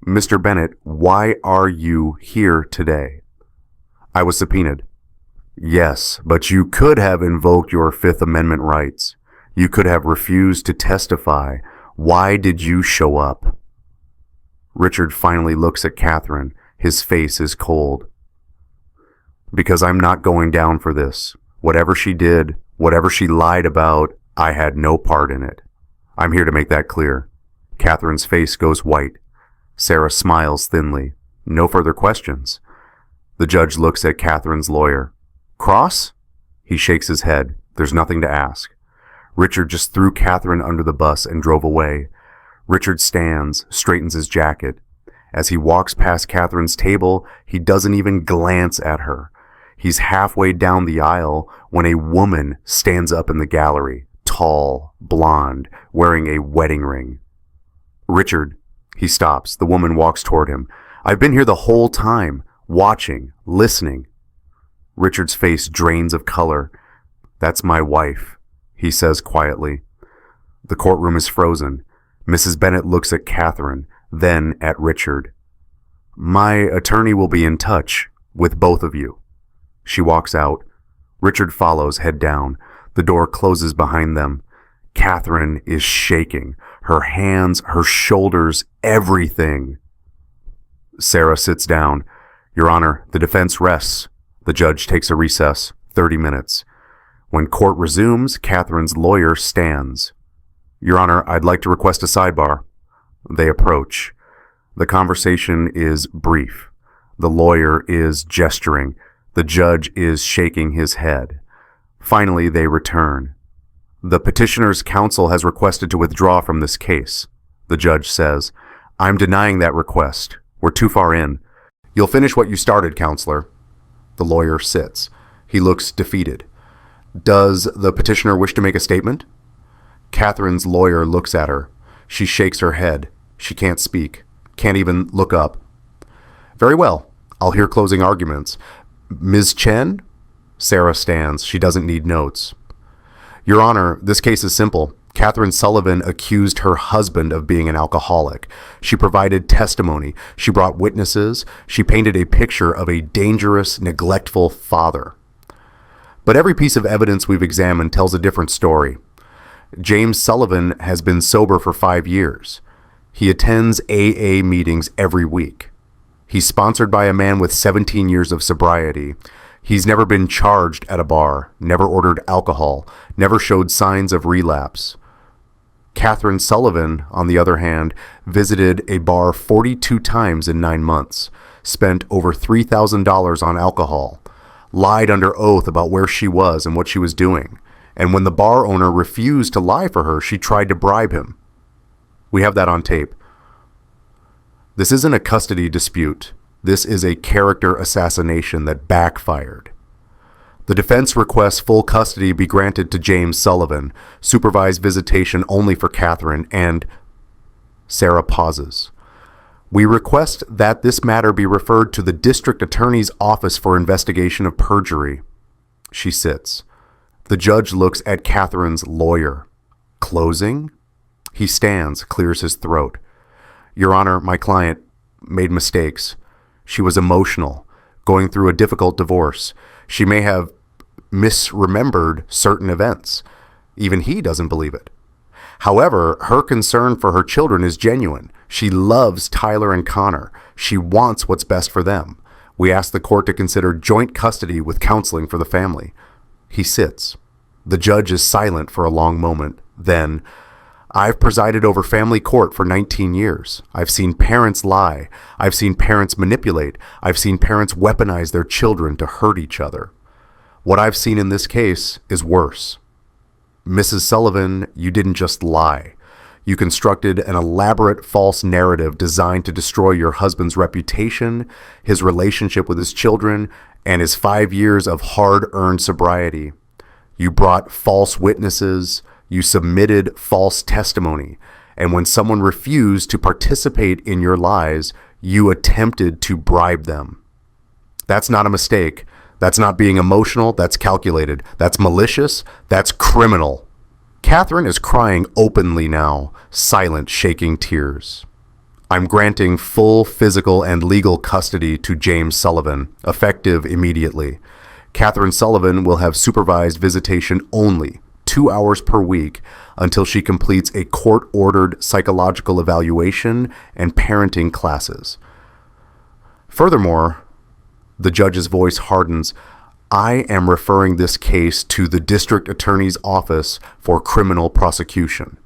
Mr. Bennett, why are you here today? I was subpoenaed. Yes, but you could have invoked your Fifth Amendment rights. You could have refused to testify. Why did you show up? Richard finally looks at Katherine. His face is cold. Because I'm not going down for this. Whatever she did, whatever she lied about, I had no part in it. I'm here to make that clear. Katherine's face goes white. Sarah smiles thinly. No further questions. The judge looks at Katherine's lawyer. Cross? He shakes his head. There's nothing to ask. Richard just threw Katherine under the bus and drove away. Richard stands, straightens his jacket. As he walks past Katherine's table, he doesn't even glance at her. He's halfway down the aisle when a woman stands up in the gallery, tall, blonde, wearing a wedding ring. Richard. He stops. The woman walks toward him. I've been here the whole time, watching, listening. Richard's face drains of color. That's my wife, he says quietly. The courtroom is frozen. Mrs. Bennett looks at Katherine, then at Richard. My attorney will be in touch with both of you. She walks out. Richard follows, head down. The door closes behind them. Katherine is shaking. Her hands, her shoulders, everything. Sarah sits down. Your Honor, the defense rests. The judge takes a recess, 30 minutes. When court resumes, Katherine's lawyer stands. Your Honor, I'd like to request a sidebar. They approach. The conversation is brief. The lawyer is gesturing. The judge is shaking his head. Finally, they return. The petitioner's counsel has requested to withdraw from this case. The judge says, I'm denying that request. We're too far in. You'll finish what you started, counselor. The lawyer sits. He looks defeated. Does the petitioner wish to make a statement? Katherine's lawyer looks at her. She shakes her head. She can't speak. Can't even look up. Very well. I'll hear closing arguments. Ms. Chen? Sarah stands. She doesn't need notes. Your Honor, this case is simple. Katherine Sullivan accused her husband of being an alcoholic. She provided testimony. She brought witnesses. She painted a picture of a dangerous, neglectful father. But every piece of evidence we've examined tells a different story. James Sullivan has been sober for 5 years. He attends AA meetings every week. He's sponsored by a man with 17 years of sobriety. He's never been charged at a bar, never ordered alcohol, never showed signs of relapse. Katherine Sullivan, on the other hand, visited a bar 42 times in 9 months, spent over $3,000 on alcohol, lied under oath about where she was and what she was doing, and when the bar owner refused to lie for her, she tried to bribe him. We have that on tape. This isn't a custody dispute. This is a character assassination that backfired. The defense requests full custody be granted to James Sullivan, supervised visitation only for Katherine, and Sarah pauses. We request that this matter be referred to the district attorney's office for investigation of perjury. She sits. The judge looks at Katherine's lawyer. Closing? He stands, clears his throat. Your Honor, my client made mistakes. She was emotional, going through a difficult divorce. She may have misremembered certain events. Even he doesn't believe it. However, her concern for her children is genuine. She loves Tyler and Connor. She wants what's best for them. We ask the court to consider joint custody with counseling for the family. He sits. The judge is silent for a long moment. Then, I've presided over family court for 19 years. I've seen parents lie. I've seen parents manipulate. I've seen parents weaponize their children to hurt each other. What I've seen in this case is worse. Mrs. Sullivan, you didn't just lie. You constructed an elaborate false narrative designed to destroy your husband's reputation, his relationship with his children, and his 5 years of hard-earned sobriety. You brought false witnesses. You submitted false testimony. And when someone refused to participate in your lies, you attempted to bribe them. That's not a mistake. That's not being emotional. That's calculated. That's malicious. That's criminal. Katherine is crying openly now, silent, shaking tears. I'm granting full physical and legal custody to James Sullivan, effective immediately. Katherine Sullivan will have supervised visitation only, 2 hours per week, until she completes a court-ordered psychological evaluation and parenting classes. Furthermore, the judge's voice hardens. I am referring this case to the district attorney's office for criminal prosecution.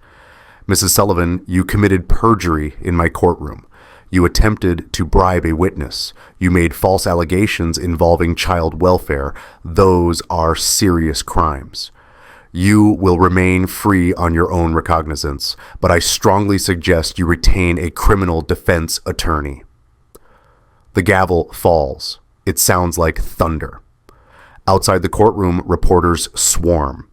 Mrs. Sullivan, you committed perjury in my courtroom. You attempted to bribe a witness. You made false allegations involving child welfare. Those are serious crimes. You will remain free on your own recognizance, but I strongly suggest you retain a criminal defense attorney. The gavel falls. It sounds like thunder. Outside the courtroom, reporters swarm.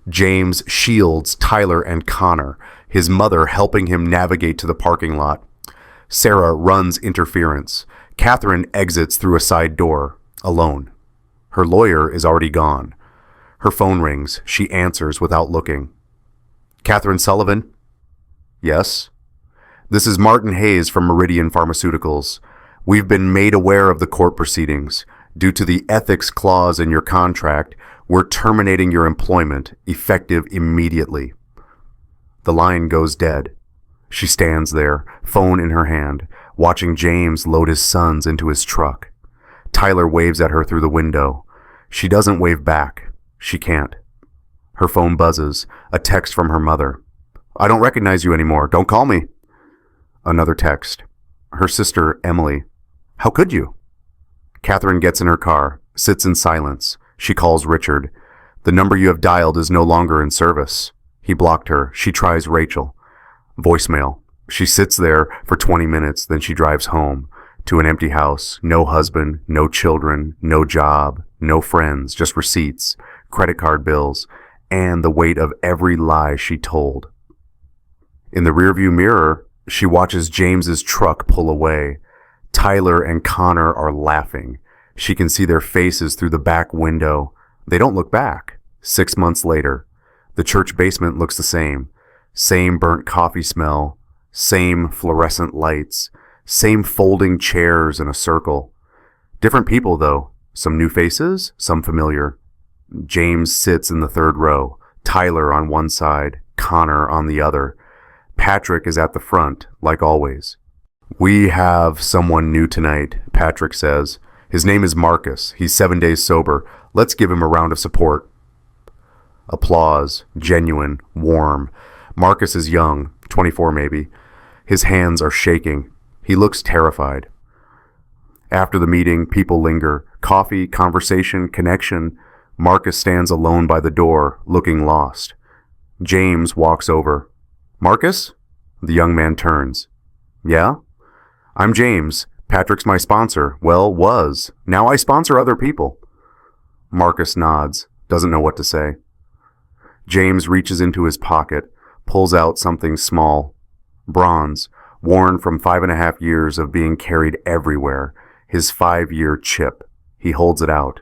James shields Tyler and Connor, his mother helping him navigate to the parking lot. Sarah runs interference. Katherine exits through a side door, alone. Her lawyer is already gone. Her phone rings. She answers without looking. Katherine Sullivan? Yes? This is Martin Hayes from Meridian Pharmaceuticals. We've been made aware of the court proceedings. Due to the ethics clause in your contract, we're terminating your employment, effective immediately. The line goes dead. She stands there, phone in her hand, watching James load his sons into his truck. Tyler waves at her through the window. She doesn't wave back. She can't. Her phone buzzes, a text from her mother. I don't recognize you anymore. Don't call me. Another text. Her sister, Emily. How could you? Katherine gets in her car, sits in silence. She calls Richard. The number you have dialed is no longer in service. He blocked her. She tries Rachel. Voicemail. She sits there for 20 minutes, then she drives home to an empty house. No husband, no children, no job, no friends, just receipts, credit card bills, and the weight of every lie she told. In the rearview mirror, she watches James's truck pull away. Tyler and Connor are laughing. She can see their faces through the back window. They don't look back. 6 months later, the church basement looks the same. Same burnt coffee smell, same fluorescent lights, same folding chairs in a circle. Different people, though. Some new faces, some familiar. James sits in the third row, Tyler on one side, Connor on the other. Patrick is at the front, like always. "We have someone new tonight," Patrick says. "His name is Marcus. He's 7 days sober. Let's give him a round of support." Applause, genuine, warm. Marcus is young, 24 maybe. His hands are shaking. He looks terrified. After the meeting, people linger. Coffee, conversation, connection. Marcus stands alone by the door, looking lost. James walks over. "Marcus?" The young man turns. "Yeah?" "I'm James. Patrick's my sponsor. Well, was. Now I sponsor other people." Marcus nods, doesn't know what to say. James reaches into his pocket, pulls out something small. Bronze, worn from 5.5 years of being carried everywhere. His 5-year chip. He holds it out.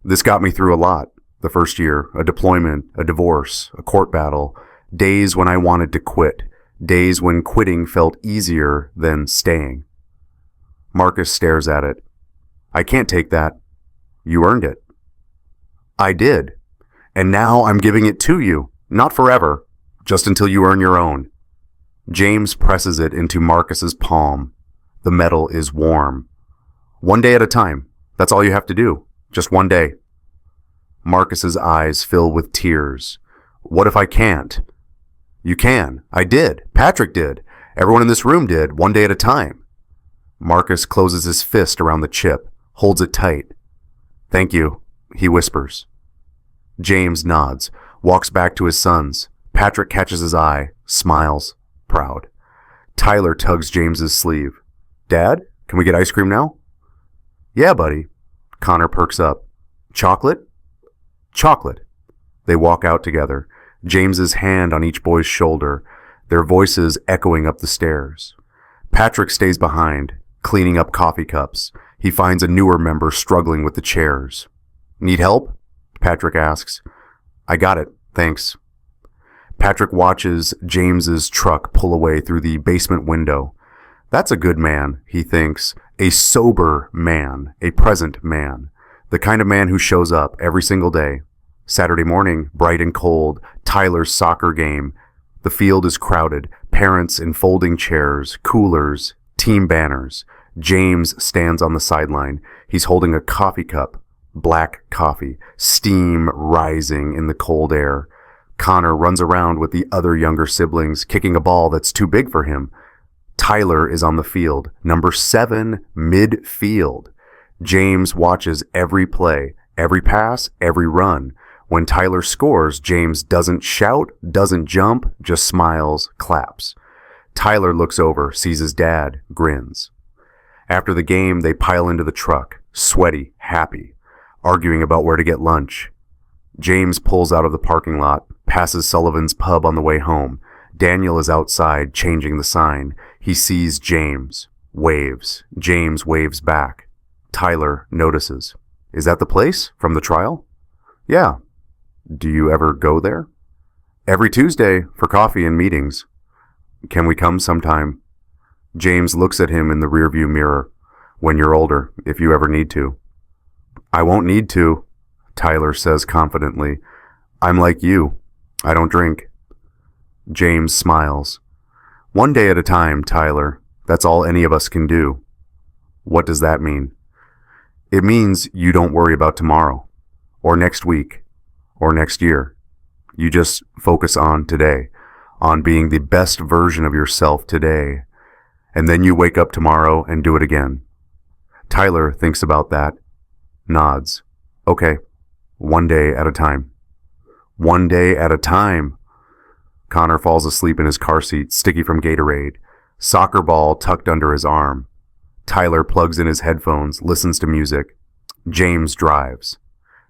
"This got me through a lot. The first year, a deployment, a divorce, a court battle, days when I wanted to quit, days when quitting felt easier than staying." Marcus stares at it. "I can't take that. You earned it." "I did. And now I'm giving it to you. Not forever. Just until you earn your own." James presses it into Marcus's palm. The metal is warm. "One day at a time. That's all you have to do. Just one day." Marcus's eyes fill with tears. "What if I can't?" "You can. I did. Patrick did. Everyone in this room did. One day at a time." Marcus closes his fist around the chip, holds it tight. "Thank you," he whispers. James nods, walks back to his sons. Patrick catches his eye, smiles, proud. Tyler tugs James's sleeve. "Dad, can we get ice cream now?" "Yeah, buddy." Connor perks up. "Chocolate?" "Chocolate." They walk out together, James's hand on each boy's shoulder, their voices echoing up the stairs. Patrick stays behind, cleaning up coffee cups. He finds a newer member struggling with the chairs. "Need help?" Patrick asks. "I got it, thanks." Patrick watches James's truck pull away through the basement window. That's a good man, he thinks. A sober man, a present man. The kind of man who shows up every single day. Saturday morning, bright and cold, Tyler's soccer game. The field is crowded, parents in folding chairs, coolers, team banners. James stands on the sideline. He's holding a coffee cup, black coffee, steam rising in the cold air. Connor runs around with the other younger siblings, kicking a ball that's too big for him. Tyler is on the field, number 7, midfield. James watches every play, every pass, every run. When Tyler scores, James doesn't shout, doesn't jump, just smiles, claps. Tyler looks over, sees his dad, grins. After the game, they pile into the truck, sweaty, happy, arguing about where to get lunch. James pulls out of the parking lot, passes Sullivan's pub on the way home. Daniel is outside, changing the sign. He sees James, waves. James waves back. Tyler notices. "Is that the place from the trial?" "Yeah." "Do you ever go there?" "Every Tuesday for coffee and meetings." "Can we come sometime?" James looks at him in the rearview mirror. "When you're older, if you ever need to." "I won't need to," Tyler says confidently. "I'm like you. I don't drink." James smiles. "One day at a time, Tyler. That's all any of us can do." "What does that mean?" "It means you don't worry about tomorrow, or next week, or next year. You just focus on today, on being the best version of yourself today, and then you wake up tomorrow and do it again." Tyler thinks about that, nods. "Okay, one day at a time." One day at a time. Connor falls asleep in his car seat, sticky from Gatorade, soccer ball tucked under his arm. Tyler plugs in his headphones, listens to music. James drives.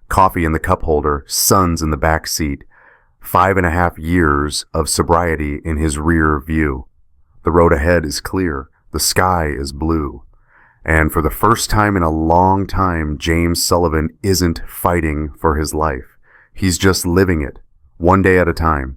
Coffee in the cup holder, sons in the back seat. 5.5 years of sobriety in his rear view. The road ahead is clear. The sky is blue. And for the first time in a long time, James Sullivan isn't fighting for his life. He's just living it, one day at a time.